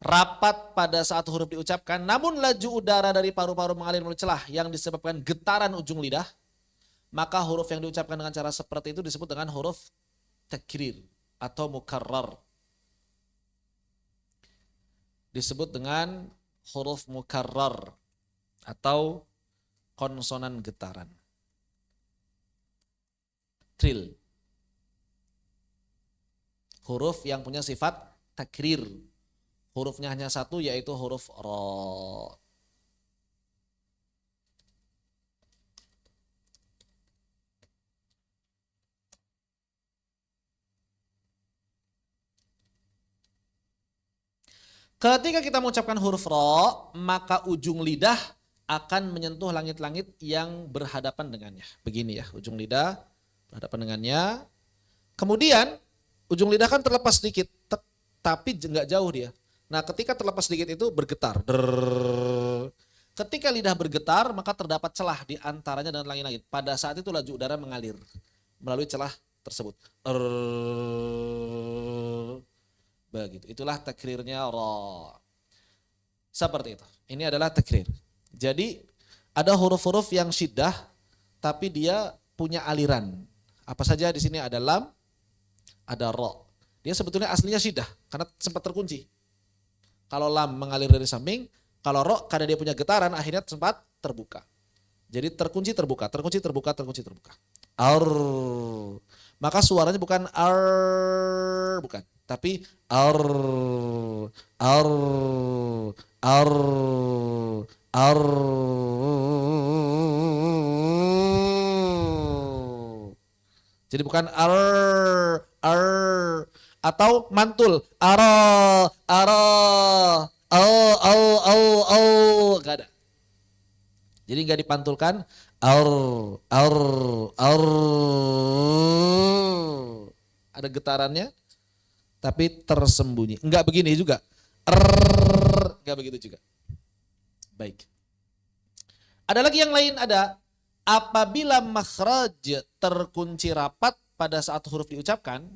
[SPEAKER 2] rapat pada saat huruf diucapkan, namun laju udara dari paru-paru mengalir melalui celah yang disebabkan getaran ujung lidah, maka huruf yang diucapkan dengan cara seperti itu disebut dengan huruf takrir atau mukarrar. Disebut dengan huruf mukarrar atau konsonan getaran. Tril. Huruf yang punya sifat takrir. Hurufnya hanya satu, yaitu huruf ra. Ketika kita mengucapkan huruf ra, maka ujung lidah akan menyentuh langit-langit yang berhadapan dengannya. Begini ya, ujung lidah berhadapan dengannya. Kemudian ujung lidah kan terlepas sedikit, tapi nggak jauh dia. Nah, ketika terlepas sedikit itu bergetar. Ketika lidah bergetar, maka terdapat celah di antaranya dengan langit-langit. Pada saat itu laju udara mengalir melalui celah tersebut. Begitu. Itulah takrirnya ra. Seperti itu. Ini adalah takrir. Jadi ada huruf-huruf yang syiddah tapi dia punya aliran. Apa saja di sini ada lam, ada ra. Dia sebetulnya aslinya syiddah karena sempat terkunci. Kalau lam mengalir dari samping, kalau ra karena dia punya getaran akhirnya sempat terbuka. Jadi terkunci terbuka, terkunci terbuka, terkunci terbuka. Ar. Maka suaranya bukan ar, bukan, tapi ar, ar, ar, ar. Jadi bukan ar, ar, atau mantul ara, ara, au, gak ada. Jadi nggak dipantulkan ar, ar, ar. Ada getarannya tapi tersembunyi. Enggak begini juga. Enggak begitu juga. Baik. Ada lagi yang lain, ada apabila makhraj terkunci rapat pada saat huruf diucapkan,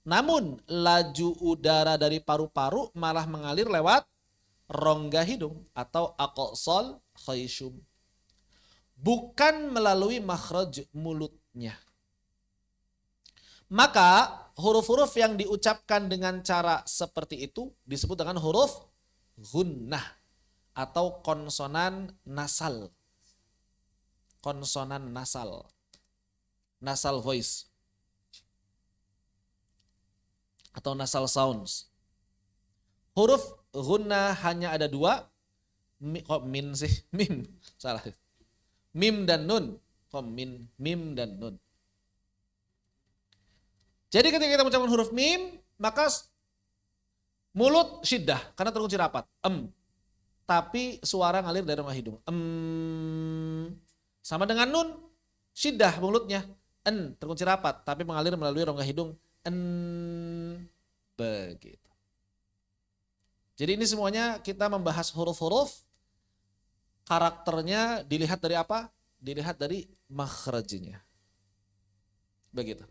[SPEAKER 2] namun laju udara dari paru-paru malah mengalir lewat rongga hidung atau aqsal khayshum. Bukan melalui makhraj mulutnya. Maka huruf-huruf yang diucapkan dengan cara seperti itu disebut dengan huruf gunnah atau konsonan nasal. Konsonan nasal. Nasal voice. Atau nasal sounds. Huruf gunnah hanya ada dua. Kok min sih? Mim. Salah. Mim dan nun. Kok mim dan nun. Jadi ketika kita mengucapkan huruf mim, maka mulut syiddah karena terkunci rapat. Tapi suara ngalir dari rongga hidung. Sama dengan nun, syiddah mulutnya. Terkunci rapat tapi mengalir melalui rongga hidung. Begitu. Jadi ini semuanya kita membahas huruf-huruf. Karakternya dilihat dari apa? Dilihat dari makhrajnya. Begitu.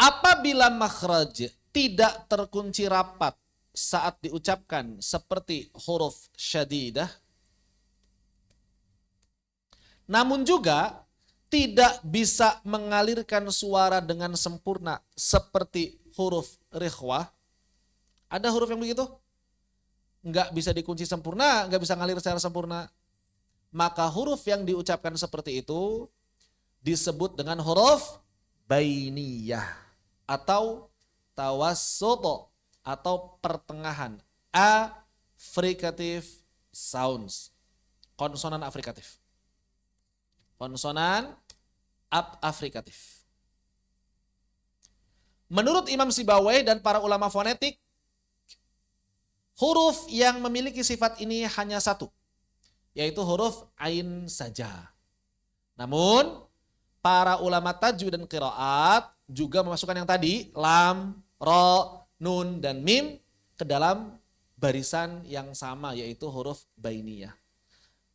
[SPEAKER 2] Apabila makhraj tidak terkunci rapat saat diucapkan seperti huruf syadidah, namun juga tidak bisa mengalirkan suara dengan sempurna seperti huruf rikhwah. Ada huruf yang begitu? Enggak bisa dikunci sempurna, enggak bisa ngalir secara sempurna. Maka huruf yang diucapkan seperti itu disebut dengan huruf bainiyah atau tawassuto atau pertengahan. Afrikative sounds. Konsonan afrikatif. Konsonan afrikatif. Menurut Imam Sibawayh dan para ulama fonetik, huruf yang memiliki sifat ini hanya satu, yaitu huruf ain saja. Namun para ulama tajwid dan qiraat juga memasukkan yang tadi, lam, ro, nun, dan mim ke dalam barisan yang sama, yaitu huruf bainiyah.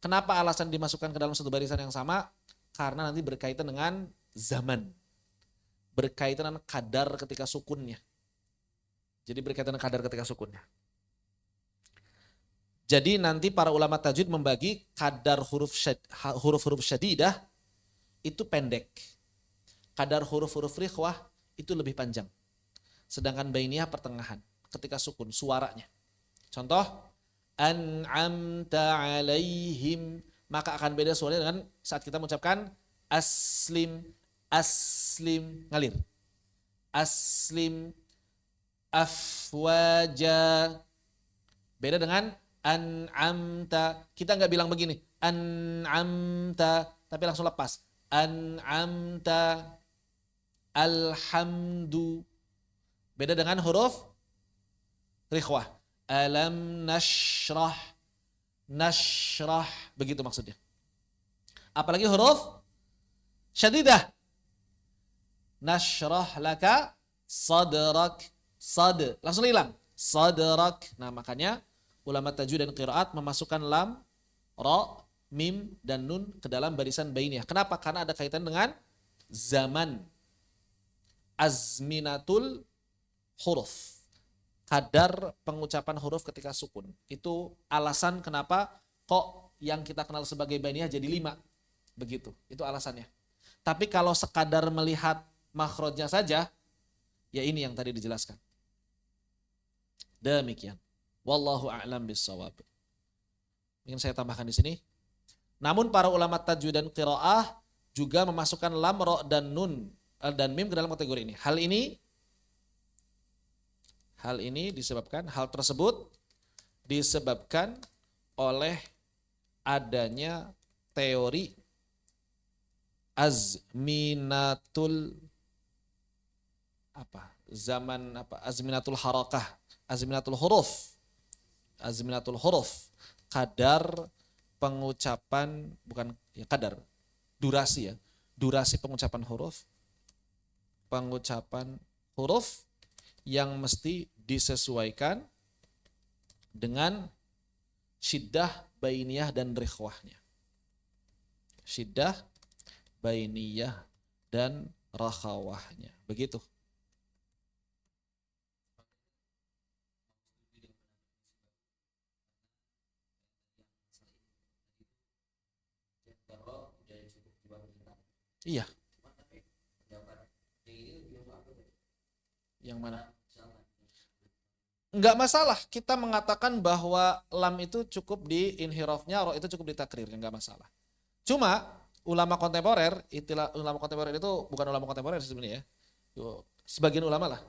[SPEAKER 2] Kenapa alasan dimasukkan ke dalam satu barisan yang sama? Karena nanti berkaitan dengan zaman. Berkaitan dengan kadar ketika sukunnya. Jadi berkaitan dengan kadar ketika sukunnya. Jadi nanti para ulama tajwid membagi kadar huruf-huruf syadidah itu pendek. Kadar huruf-huruf rikhwah itu lebih panjang. Sedangkan bainiyah pertengahan ketika sukun suaranya. Contoh, an'amta alaihim, maka akan beda suaranya dengan saat kita mengucapkan aslim, aslim, ngalir. Aslim, afwaja. Beda dengan an'amta. Kita nggak bilang begini, an'amta, tapi langsung lepas. An'amta, alhamdu. Beda dengan huruf rikhwah. Alam nashrah, nashrah, begitu maksudnya. Apalagi huruf syadidah. Nashrah laka sadrak, sad, langsung hilang. Sadrak. Nah makanya ulama tajwid dan qiraat memasukkan lam, ra, mim, dan nun ke dalam barisan bainiyah. Kenapa? Karena ada kaitan dengan zaman. Azminatul huruf. Kadar pengucapan huruf ketika sukun. Itu alasan kenapa kok yang kita kenal sebagai bainiyah jadi 5. Begitu. Itu alasannya. Tapi kalau sekadar melihat makhrajnya saja, ya ini yang tadi dijelaskan. Demikian. Wallahu a'lam bissawab. Ingin saya tambahkan di sini. Namun para ulama tajwid dan qiraah juga memasukkan lam, ra, dan nun dan mim ke dalam kategori ini. Hal tersebut disebabkan oleh adanya teori azminatul azminatul harakah, azminatul huruf, kadar pengucapan, bukan ya, kadar durasi ya, durasi pengucapan huruf yang mesti disesuaikan dengan syiddah, bainiyah, dan rikhwahnya. Syiddah, bainiyah, dan rakhawahnya. Begitu. Iya. Yang mana? Enggak masalah kita mengatakan bahwa lam itu cukup di inhirafnya, ro itu cukup di takrir, enggak masalah. Cuma ulama kontemporer itu bukan ulama kontemporer sebenarnya ya. Sebagian ulama lah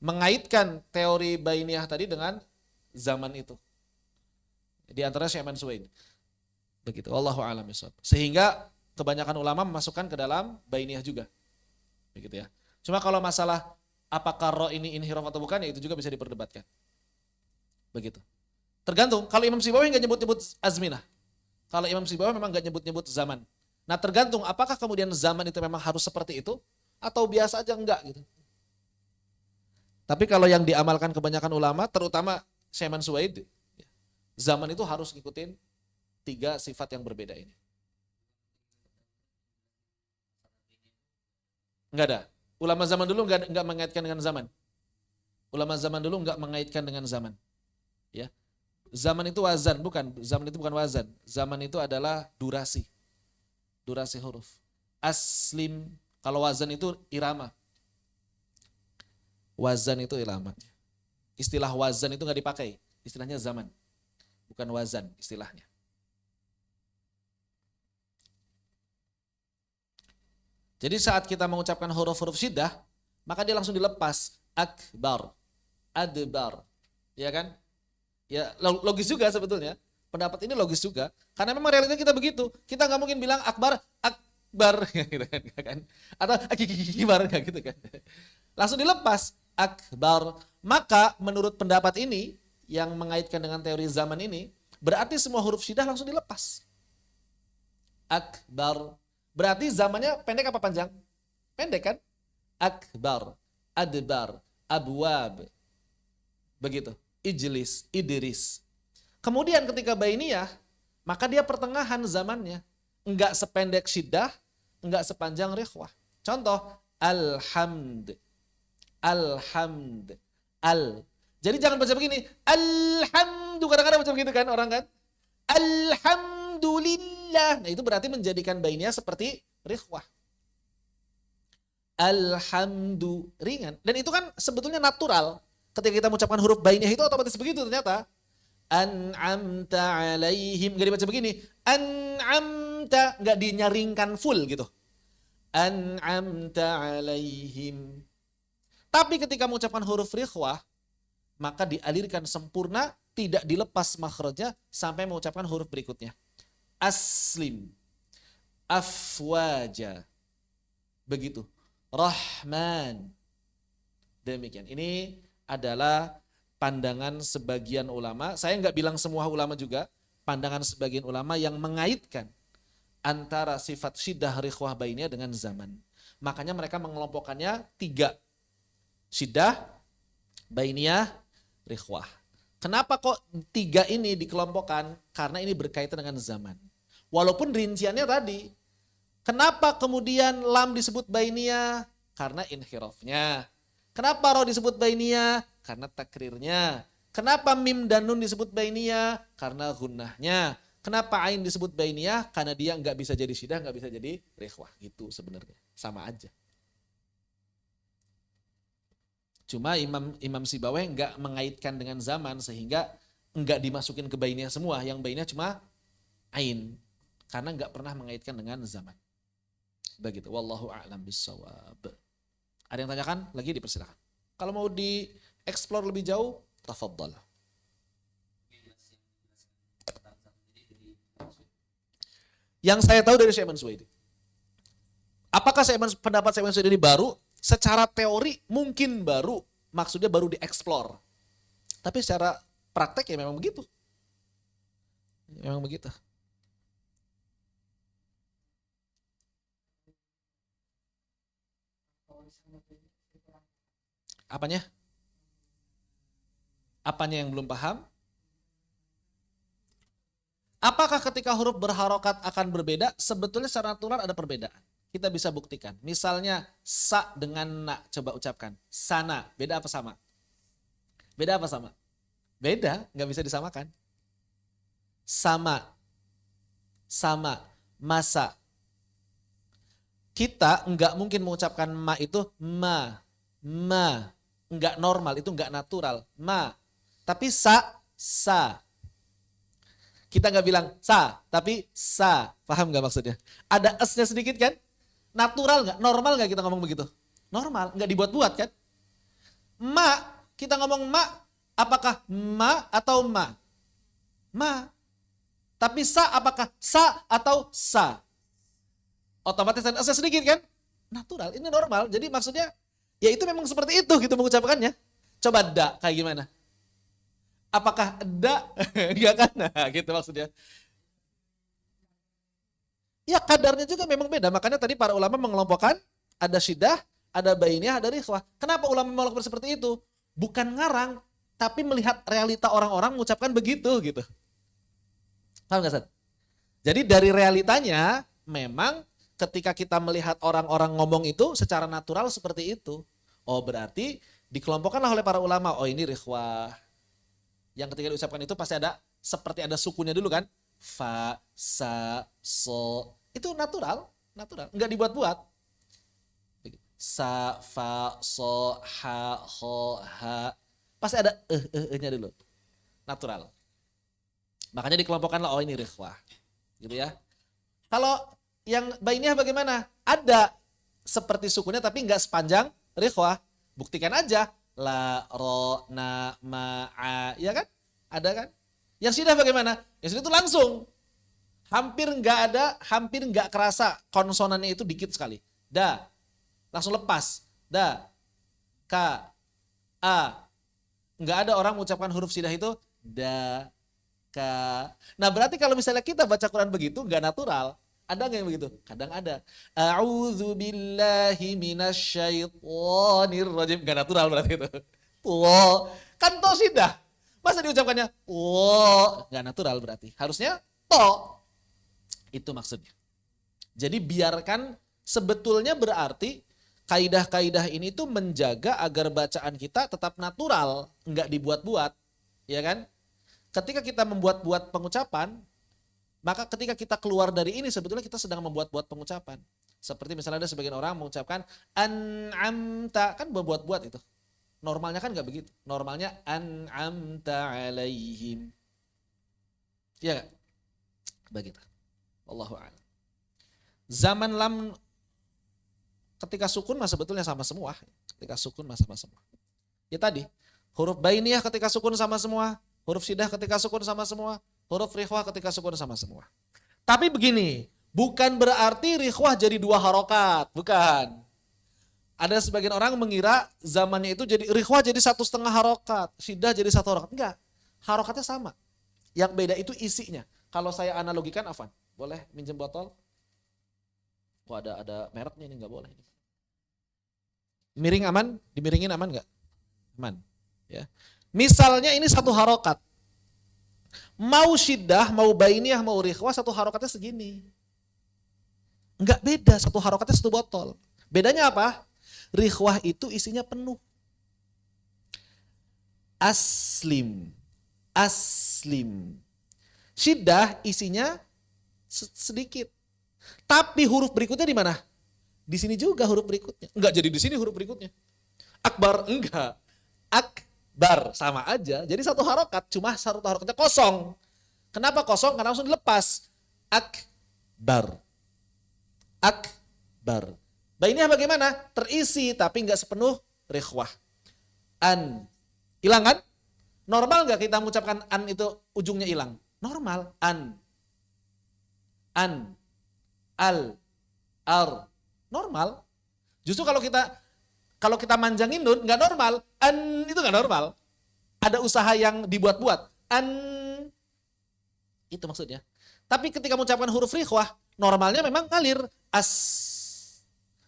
[SPEAKER 2] mengaitkan teori bainiyah tadi dengan zaman itu. Di antara Syekh Mansuwaid. Begitu. Wallahu a'lam bishawab. Sehingga kebanyakan ulama memasukkan ke dalam bainiyah juga. Begitu ya. Cuma kalau masalah apakah ro ini inhiraf atau bukan, ya itu juga bisa diperdebatkan. Begitu. Tergantung. Kalau Imam Sibawi nggak nyebut-nyebut azminah. Kalau Imam Sibawi memang nggak nyebut-nyebut zaman. Nah tergantung apakah kemudian zaman itu memang harus seperti itu atau biasa aja enggak gitu. Tapi kalau yang diamalkan kebanyakan ulama, terutama Syekh Mansuwaid, zaman itu harus ngikutin 3 sifat yang berbeda ini. Enggak ada. Ulama zaman dulu enggak mengaitkan dengan zaman. Ulama zaman dulu enggak mengaitkan dengan zaman. Ya. Zaman itu wazan, zaman itu bukan wazan. Zaman itu adalah durasi. Durasi huruf. Aslim, kalau wazan itu irama. Wazan itu irama. Istilah wazan itu enggak dipakai. Istilahnya zaman. Bukan wazan istilahnya. Jadi saat kita mengucapkan huruf-huruf syiddah, maka dia langsung dilepas. Akbar, adbar. Ya kan? Ya logis juga sebetulnya. Pendapat ini logis juga. Karena memang realitanya kita begitu. Kita nggak mungkin bilang akbar, akbar. Gitu kan? Atau akibar, gitu kan. Langsung dilepas. Akbar. Maka menurut pendapat ini, yang mengaitkan dengan teori zaman ini, berarti semua huruf syiddah langsung dilepas. Akbar. Berarti zamannya pendek apa panjang? Pendek kan? Akbar, adbar, abwab. Begitu. Ijlis, idris. Kemudian ketika bainiyah, maka dia pertengahan zamannya. Enggak sependek syiddah, enggak sepanjang rikhwah. Contoh, alhamd. Alhamd. Jadi jangan baca begini. Alhamdu. Kadang-kadang baca begitu kan orang kan. Alhamdulillah. Nah itu berarti menjadikan bainiyah seperti rikhwah. Alhamdu. Ringan. Dan itu kan sebetulnya natural. Ketika kita mengucapkan huruf bainiyah itu otomatis begitu ternyata. An'amta alaihim. Gak dibaca begini. An'amta. Gak dinyaringkan full gitu. An'amta alaihim. Tapi ketika mengucapkan huruf rikhwah, maka dialirkan sempurna, tidak dilepas makhrajnya sampai mengucapkan huruf berikutnya. Aslim. Afwaja. Begitu. Rahman. Demikian. Ini adalah pandangan sebagian ulama. Saya nggak bilang semua ulama juga. Pandangan sebagian ulama yang mengaitkan antara sifat syiddah rikhwah bainiyah dengan zaman. Makanya mereka mengelompokkannya 3. Syiddah, bainiyah, rikhwah. Kenapa kok 3 ini dikelompokkan? Karena ini berkaitan dengan zaman. Walaupun rinciannya tadi. Kenapa kemudian lam disebut bainiyah? Karena inhirafnya. Kenapa ro disebut bainiyah? Karena takrirnya. Kenapa mim dan nun disebut bainiyah? Karena gunnahnya. Kenapa ain disebut bainiyah? Karena dia nggak bisa jadi syiddah, nggak bisa jadi rikhwah. Gitu sebenarnya. Sama aja. Cuma Imam Sibawayh nggak mengaitkan dengan zaman sehingga nggak dimasukin ke bainiyah semua. Yang bainiyah cuma ain. Karena nggak pernah mengaitkan dengan zaman. Begitu. Wallahu a'lam bissawab. Ada yang tanyakan? Lagi dipersilakan. Kalau mau di-explore lebih jauh, tafadhal. Yang saya tahu dari Syekh Mansur ini. Apakah pendapat Syekh Mansur ini baru? Secara teori mungkin baru, maksudnya baru dieksplor. Tapi secara praktek ya memang begitu. Memang begitu. Apanya? Apanya yang belum paham? Apakah ketika huruf berharokat akan berbeda? Sebetulnya secara natural ada perbedaan. Kita bisa buktikan. Misalnya sa dengan na. Coba ucapkan. Sana. Beda apa sama? Beda apa sama? Beda. Nggak bisa disamakan. Sama. Sama. Masa. Kita nggak mungkin mengucapkan ma itu ma. Ma. Nggak normal. Itu nggak natural. Ma. Tapi sa. Kita nggak bilang sa. Tapi sa. Paham nggak maksudnya? Ada esnya sedikit kan? Natural nggak? Normal nggak kita ngomong begitu? Normal, nggak dibuat-buat kan? Ma, kita ngomong ma, apakah ma atau ma? Ma. Tapi sa, apakah sa atau sa? Otomatis ada sedikit kan? Natural, ini normal. Jadi maksudnya, ya itu memang seperti itu gitu mengucapkannya. Coba da, kayak gimana? Apakah da? Enggak kan? Nah, gitu maksudnya. Ya kadarnya juga memang beda. Makanya tadi para ulama mengelompokkan ada syiddah, ada bainiyah, ada rikhwah. Kenapa ulama melakukan seperti itu? Bukan ngarang, tapi melihat realita orang-orang mengucapkan begitu gitu. Paham gak, Ustaz? Jadi dari realitanya memang ketika kita melihat orang-orang ngomong itu secara natural seperti itu. Oh berarti dikelompokkanlah oleh para ulama. Oh ini rikhwah. Yang ketika diucapkan itu pasti ada seperti ada sukunya dulu kan. Fa, sa, so. Itu natural. Nggak dibuat-buat. Sa, fa, so, ha, ho, ha. Pasti ada nya dulu. Natural. Makanya dikelompokkanlah, oh ini rikhwah. Gitu ya. Kalau yang bainiyah bagaimana? Ada seperti sukunya tapi nggak sepanjang rikhwah. Buktikan aja. La, ro, na, ma, a. Ya kan? Ada kan? Yang syiddah bagaimana? Yang syiddah itu langsung. Hampir nggak kerasa konsonannya itu dikit sekali. Da. Langsung lepas. Da. Ka. A. Nggak ada orang mengucapkan huruf syiddah itu. Da. Ka. Nah berarti kalau misalnya kita baca Quran begitu nggak natural. Ada nggak yang begitu? Kadang ada. A'udzu billahi minasyaitonir rajim. Gak natural berarti itu. Tuh, kan to sidah. Masa diucapkannya gak natural berarti. Harusnya to. Itu maksudnya. Jadi biarkan, sebetulnya berarti kaidah-kaidah ini tuh menjaga agar bacaan kita tetap natural, nggak dibuat-buat, ya kan? Ketika kita membuat-buat pengucapan, maka ketika kita keluar dari ini sebetulnya kita sedang membuat-buat pengucapan. Seperti misalnya ada sebagian orang mengucapkan an'amta, kan membuat-buat itu. Normalnya kan nggak begitu. Normalnya an'amta alaihim. Iya nggak? Begitu. Wallahu a'lam. Zaman lam ketika sukun mah sebetulnya sama semua. Ketika sukun mah sama semua. Ya tadi, huruf bainiyah ketika sukun sama semua, huruf sidah ketika sukun sama semua, huruf rikhwah ketika sukun sama semua. Tapi begini, bukan berarti rikhwah jadi 2 harokat, bukan. Ada sebagian orang mengira zamannya itu jadi rikhwah jadi 1,5 harokat, sidah jadi 1 harokat. Enggak, harokatnya sama. Yang beda itu isinya. Kalau saya analogikan, Afan, boleh minjem botol? Wah, ada mereknya ini, nggak boleh. Miring aman? Dimiringin aman nggak? Aman. Ya. Misalnya ini 1 harokat. Mau syiddah, mau bainiyah, mau rikhwah, 1 harokatnya segini. Nggak beda, 1 harokatnya 1 botol. Bedanya apa? Rikhwah itu isinya penuh. Aslim. Aslim. Syiddah isinya sedikit. Tapi huruf berikutnya di mana? Di sini juga huruf berikutnya. Enggak jadi di sini huruf berikutnya. Akbar enggak. Akbar sama aja. Jadi 1 harokat, cuma 1 harokatnya kosong. Kenapa kosong? Karena langsung dilepas. Akbar. Akbar. Bainiyah bagaimana? Terisi tapi enggak sepenuh rikhwah. An. Hilang kan? Normal enggak kita mengucapkan an itu ujungnya hilang? Normal. An. An. Al, ar, normal. Justru kalau kita manjangin nun nggak normal, an itu nggak normal. Ada usaha yang dibuat-buat, an itu maksudnya. Tapi ketika mengucapkan huruf rikhwah, normalnya memang ngalir as.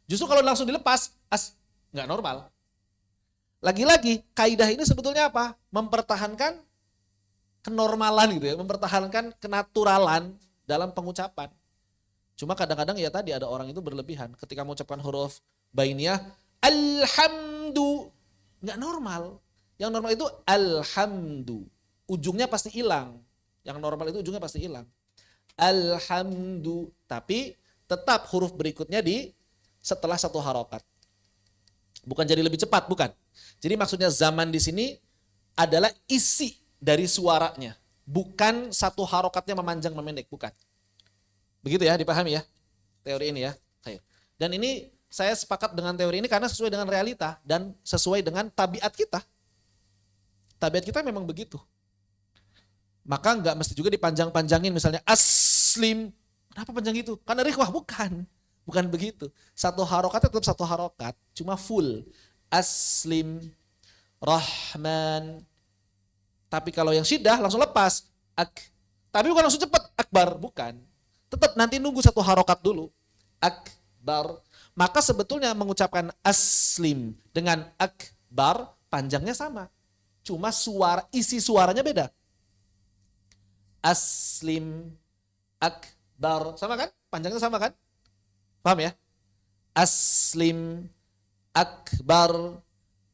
[SPEAKER 2] Justru kalau langsung dilepas, as nggak normal. Lagi-lagi kaidah ini sebetulnya apa? Mempertahankan kenormalan gitu ya, mempertahankan kenaturalan dalam pengucapan. Cuma kadang-kadang ya tadi ada orang itu berlebihan. Ketika mengucapkan huruf bainiyah, alhamdu. Nggak normal. Yang normal itu alhamdu. Ujungnya pasti hilang. Yang normal itu ujungnya pasti hilang. Alhamdu. Tapi tetap huruf berikutnya di setelah 1 harokat. Bukan jadi lebih cepat, bukan. Jadi maksudnya zaman di sini adalah isi dari suaranya. Bukan 1 harokatnya memanjang memendek, bukan. Begitu ya, dipahami ya teori ini ya. Dan ini saya sepakat dengan teori ini karena sesuai dengan realita dan sesuai dengan tabiat kita. Tabiat kita memang begitu. Maka nggak mesti juga dipanjang-panjangin misalnya aslim. Kenapa panjang itu? Karena rikhwah, bukan. Bukan begitu. 1 harokat tetap 1 harokat, cuma full. Aslim, rahman. Tapi kalau yang syiddah langsung lepas. Tapi bukan langsung cepat, akbar, bukan. Tetap nanti nunggu 1 harokat dulu. Akbar. Maka sebetulnya mengucapkan aslim dengan akbar panjangnya sama. Cuma isi suaranya beda. Aslim, akbar. Sama kan? Panjangnya sama kan? Paham ya? Aslim, akbar,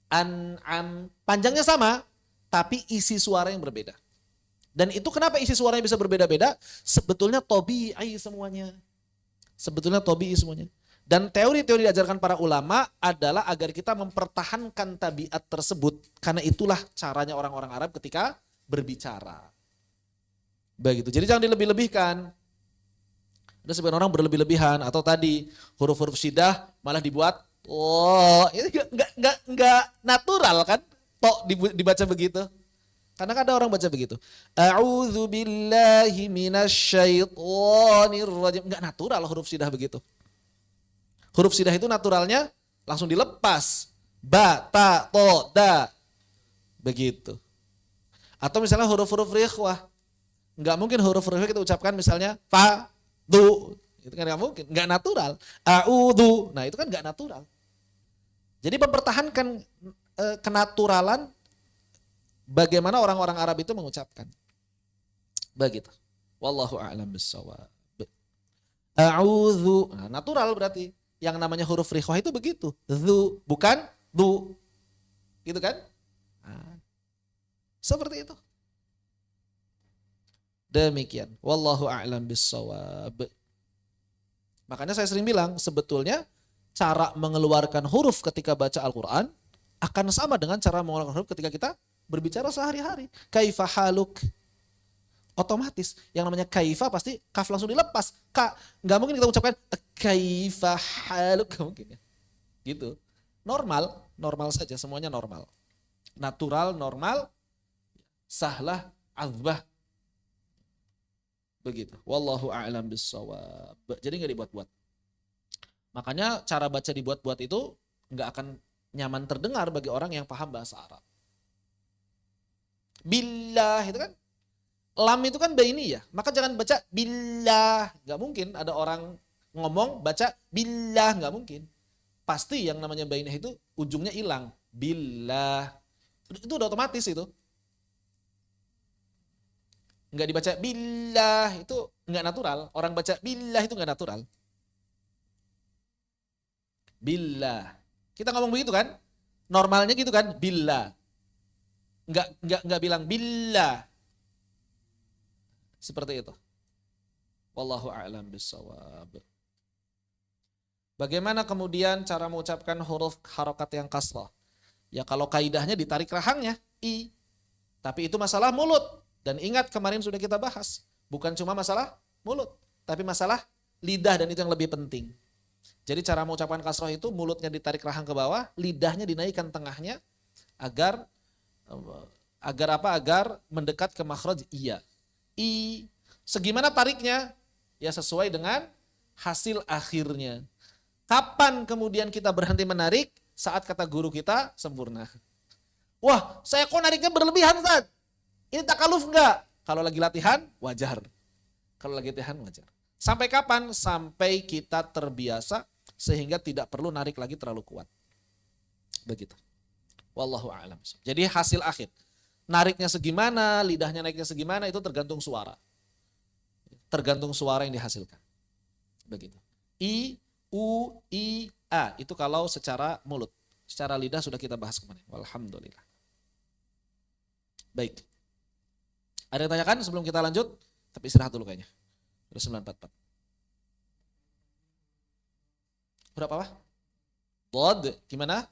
[SPEAKER 2] an'am. Panjangnya sama, tapi isi suara yang berbeda. Dan itu kenapa isi suaranya bisa berbeda-beda? Sebetulnya tabi'i semuanya. Sebetulnya tabi'i semuanya. Dan teori-teori diajarkan para ulama adalah agar kita mempertahankan tabiat tersebut. Karena itulah caranya orang-orang Arab ketika berbicara. Begitu. Jadi jangan dilebih-lebihkan. Ada sebagian orang berlebih-lebihan. Atau tadi huruf-huruf syiddah malah dibuat. Ini enggak natural kan? Dibaca begitu. Karena ada orang baca begitu. A'udzu billahi minasyaitonir rajim. Enggak natural huruf syiddah begitu. Huruf syiddah itu naturalnya langsung dilepas. Ba, ta, to, da. Begitu. Atau misalnya huruf-huruf rikhwah. Enggak mungkin huruf rikhwah kita ucapkan misalnya fa, du. Itu kan nggak mungkin, nggak natural. A'udhu, nah itu kan nggak natural. Jadi mempertahankan kenaturalan bagaimana orang-orang Arab itu mengucapkan. Begitu. Wallahu a'lam bissawab. A'udhu, nah, natural berarti. Yang namanya huruf rikhwah itu begitu. Dhu, bukan du. Gitu kan? Nah, seperti itu. Demikian. Wallahu a'lam bissawab. Makanya saya sering bilang, sebetulnya cara mengeluarkan huruf ketika baca Al-Quran akan sama dengan cara mengeluarkan huruf ketika kita berbicara sehari-hari. Kaifa haluk. Otomatis yang namanya kaifa pasti kaf langsung dilepas. Nggak mungkin kita ucapkan kaifa haluk, nggak mungkin ya. Gitu. Normal saja, semuanya normal. Natural, normal, sahlah, azbah. Begitu. Wallahu a'lam bissawab. Jadi nggak dibuat-buat. Makanya cara baca dibuat-buat itu nggak akan nyaman terdengar bagi orang yang paham bahasa Arab. Billah itu kan, lam itu kan baini ya, maka jangan baca billah. Nggak mungkin ada orang ngomong baca billah, nggak mungkin. Pasti yang namanya bainah itu ujungnya hilang. Billah. Itu udah otomatis itu. Nggak dibaca billah, itu nggak natural. Orang baca billah itu nggak natural. Billah. Kita ngomong begitu kan? Normalnya gitu kan? Billah. Nggak bilang billah. Seperti itu. Wallahu a'lam bissawab. Bagaimana kemudian cara mengucapkan huruf harokat yang kasrah? Ya kalau kaidahnya ditarik rahangnya, i. Tapi itu masalah mulut. Dan ingat kemarin sudah kita bahas. Bukan cuma masalah mulut. Tapi masalah lidah, dan itu yang lebih penting. Jadi cara mengucapkan kasrah itu mulutnya ditarik rahang ke bawah, lidahnya dinaikkan tengahnya agar apa? Agar mendekat ke makhraj iya. I. Segimana tariknya? Ya sesuai dengan hasil akhirnya. Kapan kemudian kita berhenti menarik? Saat kata guru kita sempurna. Wah, saya kok nariknya berlebihan, Ustaz? Ini takaluf enggak? Kalau lagi latihan, wajar. Kalau lagi latihan, wajar. Sampai kapan? Sampai kita terbiasa sehingga tidak perlu narik lagi terlalu kuat. Begitu. Wallahu a'lam. Jadi hasil akhir. Nariknya segimana, lidahnya naiknya segimana, itu tergantung suara. Tergantung suara yang dihasilkan. Begitu. I, U, I, A. Itu kalau secara mulut. Secara lidah sudah kita bahas kemarin. Walhamdulillah. Baik. Ada yang tanyakan sebelum kita lanjut? Tapi istirahat dulu kayaknya. Udah 9.44. Berapa apa? Bod, gimana?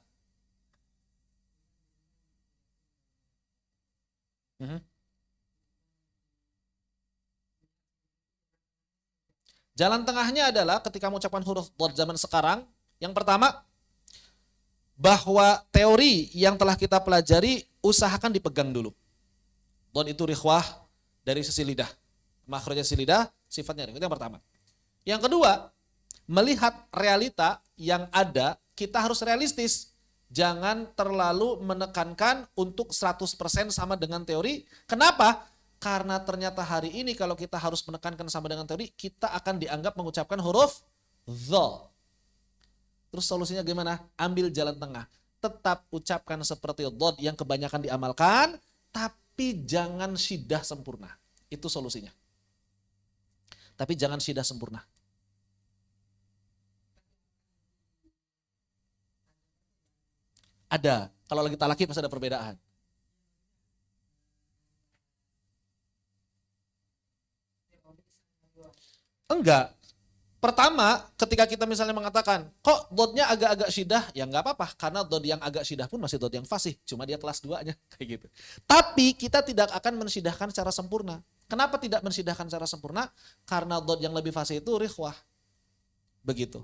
[SPEAKER 2] Jalan tengahnya adalah ketika mengucapkan huruf bod zaman sekarang, yang pertama, bahwa teori yang telah kita pelajari usahakan dipegang dulu. Bod itu rikhwah dari sisi lidah. Makhrajnya sisi lidah, sifatnya itu yang pertama. Yang kedua, melihat realita yang ada, kita harus realistis. Jangan terlalu menekankan untuk 100% sama dengan teori. Kenapa? Karena ternyata hari ini kalau kita harus menekankan sama dengan teori, kita akan dianggap mengucapkan huruf dha. Terus solusinya gimana? Ambil jalan tengah. Tetap ucapkan seperti dhad yang kebanyakan diamalkan, tapi jangan syiddah sempurna. Itu solusinya. Tapi jangan syiddah sempurna. Ada. Kalau lagi talaki pasti ada perbedaan. Enggak. Pertama, ketika kita misalnya mengatakan, kok dodnya agak-agak syiddah, ya enggak apa-apa. Karena dod yang agak syiddah pun masih dod yang fasih. Cuma dia kelas 2-nya. Kayak gitu. Tapi kita tidak akan mensyidahkan secara sempurna. Kenapa tidak mensyidahkan secara sempurna? Karena dod yang lebih fasih itu rikhwah. Begitu.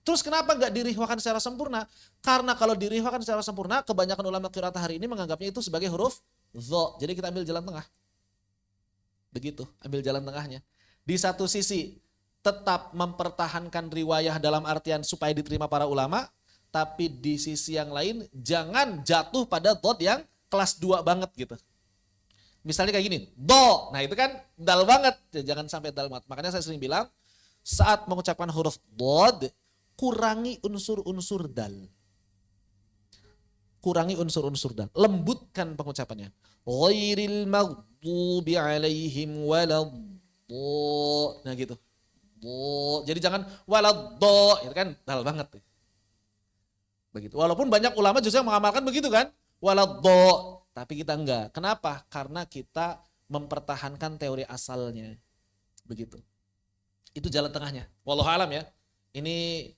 [SPEAKER 2] Terus kenapa enggak dirihwahkan secara sempurna? Karena kalau dirihwahkan secara sempurna, kebanyakan ulama qiraat hari ini menganggapnya itu sebagai huruf dha. Jadi kita ambil jalan tengah. Begitu, ambil jalan tengahnya. Di satu sisi, tetap mempertahankan riwayah dalam artian supaya diterima para ulama, tapi di sisi yang lain jangan jatuh pada dhad yang kelas 2 banget gitu. Misalnya kayak gini, do, nah itu kan dal banget, jangan sampai dal banget. Makanya saya sering bilang, saat mengucapkan huruf dhad, kurangi unsur-unsur dal. Kurangi unsur-unsur dal. Lembutkan pengucapannya. Ghairil maghdubi alaihim waladhdallin. Nah gitu. Jadi jangan waladhdallin, itu kan dal banget. Begitu. Walaupun banyak ulama justru yang mengamalkan begitu kan. Waladhdallin. Tapi kita enggak. Kenapa? Karena kita mempertahankan teori asalnya. Begitu. Itu jalan tengahnya. Wallahu alam ya. Ini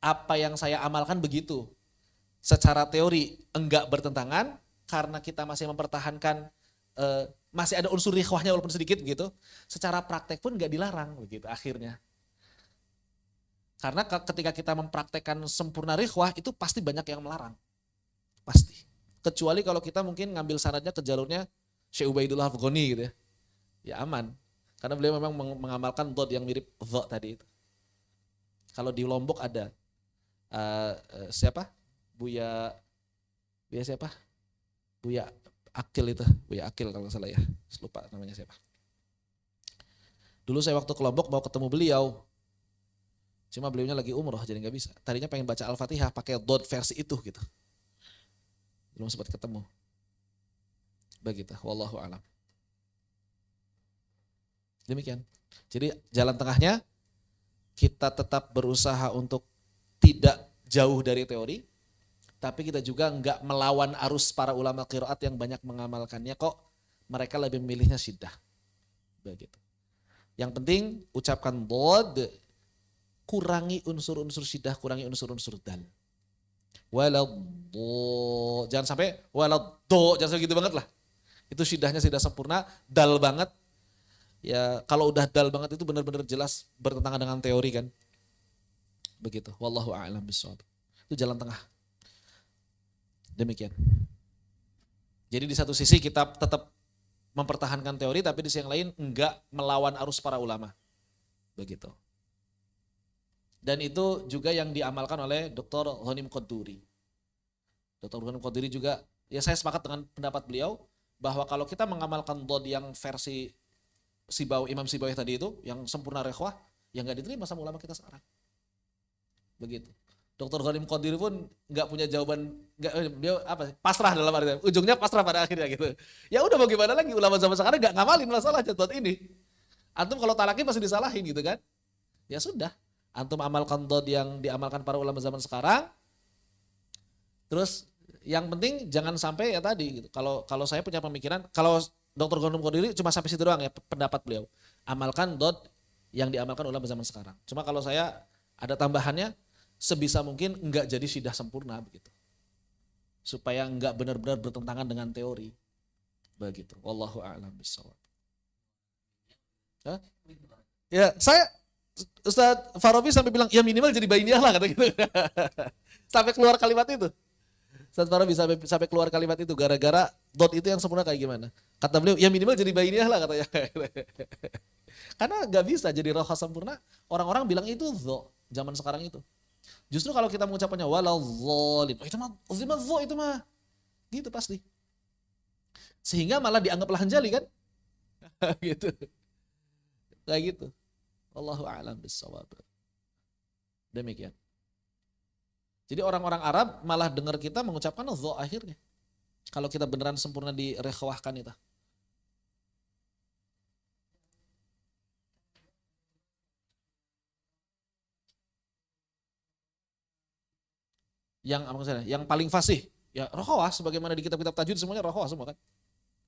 [SPEAKER 2] apa yang saya amalkan begitu. Secara teori enggak bertentangan karena kita masih mempertahankan masih ada unsur rikhwahnya walaupun sedikit gitu. Secara praktek pun enggak dilarang begitu akhirnya. Karena ketika kita mempraktekkan sempurna rikhwah itu pasti banyak yang melarang. Pasti. Kecuali kalau kita mungkin ngambil sanadnya ke jalurnya Syekh Ubaidullah Al-Ghani gitu ya. Ya aman. Karena beliau memang mengamalkan dhad yang mirip dha tadi itu. Kalau di Lombok ada siapa? Buya siapa? Buya Akil itu, Buya Akil kalau nggak salah ya. Lupa namanya siapa. Dulu saya waktu ke Lombok mau ketemu beliau. Cuma beliaunya lagi umroh jadi nggak bisa. Tadinya pengen baca Al-Fatihah pakai dhad versi itu gitu. Belum sempat ketemu. Begitu, wallahu alam. Demikian. Jadi jalan tengahnya kita tetap berusaha untuk tidak jauh dari teori, tapi kita juga enggak melawan arus para ulama qiraat yang banyak mengamalkannya kok. Mereka lebih memilihnya syiddah. Begitu. Yang penting ucapkan dhad, kurangi unsur-unsur syiddah, kurangi unsur-unsur dal. Waladdo, jangan sampai waladdo, jangan sampai gitu banget lah. Itu syiddahnya syiddah sempurna, dal banget. Ya kalau udah dal banget itu benar-benar jelas bertentangan dengan teori kan. Begitu. Wallahu a'lam bishawab. Itu jalan tengah. Demikian. Jadi di satu sisi kita tetap mempertahankan teori tapi di sisi yang lain enggak melawan arus para ulama. Begitu. Dan itu juga yang diamalkan oleh Dr. Ghanim Qadduri. Dr. Ghanim Qadduri juga, ya saya sepakat dengan pendapat beliau bahwa kalau kita mengamalkan dhad yang versi Imam Sibawi tadi itu yang sempurna rikhwah yang nggak diterima sama ulama kita sekarang. Begitu. Dr. Ghanim Qaddiri pun nggak punya jawaban, dia pasrah dalam artinya. Ujungnya pasrah pada akhirnya gitu. Ya udah mau gimana lagi, ulama zaman sekarang nggak ngamalin masalah dhad ini. Antum kalau talaki masih disalahin gitu kan? Ya sudah, antum amalkan dhad yang diamalkan para ulama zaman sekarang. Terus yang penting jangan sampai ya tadi gitu. Kalau saya punya pemikiran, kalau Dr. Ghanim Qaddiri cuma sampai situ doang ya pendapat beliau. Amalkan dhad yang diamalkan ulama zaman sekarang. Cuma kalau saya ada tambahannya, sebisa mungkin enggak jadi syiddah sempurna begitu. Supaya enggak benar-benar bertentangan dengan teori. Begitu. Wallahu a'lam bishawab. Ya, saya Ustaz Farabi sampai bilang ya minimal jadi bainiah lah kata gitu. Sampai keluar kalimat itu. Ustaz Farabi sampai keluar kalimat itu gara-gara dhad itu yang sempurna kayak gimana? Kata beliau, ya minimal jadi bainiah lah katanya. Karena gak bisa jadi roha sempurna. Orang-orang bilang itu dho, zaman sekarang itu. Justru kalau kita mengucapkannya waladhdallin, itu mah dho itu mah. Gitu pasti. Sehingga malah dianggap hanjali kan? Gitu. Kayak gitu. Wallahu a'lam bishawab. Demikian. Jadi orang-orang Arab malah dengar kita mengucapkan dho akhirnya. Kalau kita beneran sempurna direkhwahkan itu. Yang paling fasih ya rokhawah, sebagaimana di kitab-kitab tajwid semuanya rokhawah semua kan.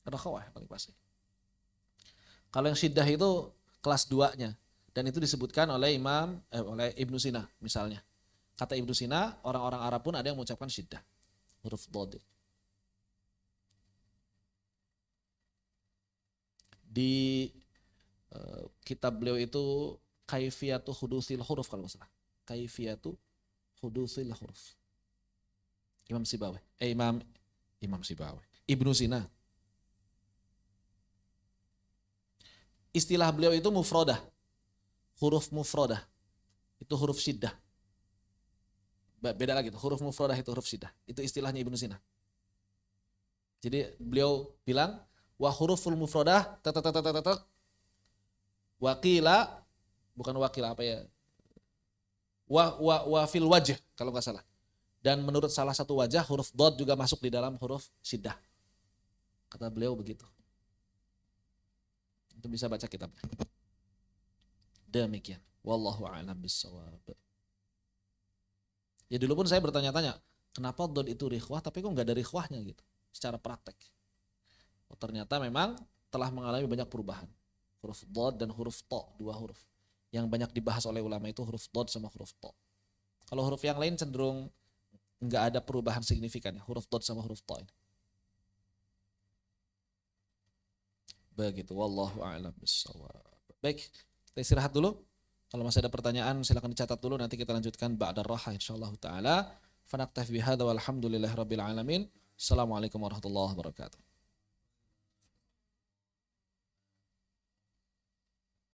[SPEAKER 2] Rokhawah yang paling fasih. Kalau yang syiddah itu kelas 2-nya dan itu disebutkan oleh oleh Ibnu Sina misalnya. Kata Ibnu Sina, orang-orang Arab pun ada yang mengucapkan syiddah, huruf dhad. Di kitab beliau itu Kaifiyatu Hudusil Huruf kalau nggak salah. Kaifiyatu Hudusil Huruf. Imam Sibawi. Imam Sibawi. Ibnu Sina. Istilah beliau itu mufradah. Huruf mufradah. Itu huruf syiddah. Beda lagi tuh, huruf mufradah itu huruf syiddah. Itu istilahnya Ibnu Sina. Jadi beliau bilang wa huruful mufradah wa qila bukan wakil apa ya? Wa fil wajh kalau nggak salah. Dan menurut salah satu wajah huruf dod juga masuk di dalam huruf syiddah. Kata beliau begitu. Itu bisa baca kitabnya. Demikian. Wallahu a'lam bissawab. Ya dulu pun saya bertanya-tanya, kenapa dod itu rikhwah tapi kok nggak ada rikhwahnya gitu secara praktek. Oh, ternyata memang telah mengalami banyak perubahan. Huruf dod dan huruf to, dua huruf. Yang banyak dibahas oleh ulama itu huruf dod sama huruf to. Kalau huruf yang lain cenderung nggak ada perubahan signifikan ya, huruf dod sama huruf to ini. Begitu, wallahu a'lam bissawab. Baik, kita istirahat dulu. Kalau masih ada pertanyaan silakan dicatat dulu, nanti kita lanjutkan ba'da raha insyaallah taala. Fanaktafi bihadza walhamdulillahirabbil alamin. Assalamualaikum warahmatullahi wabarakatuh.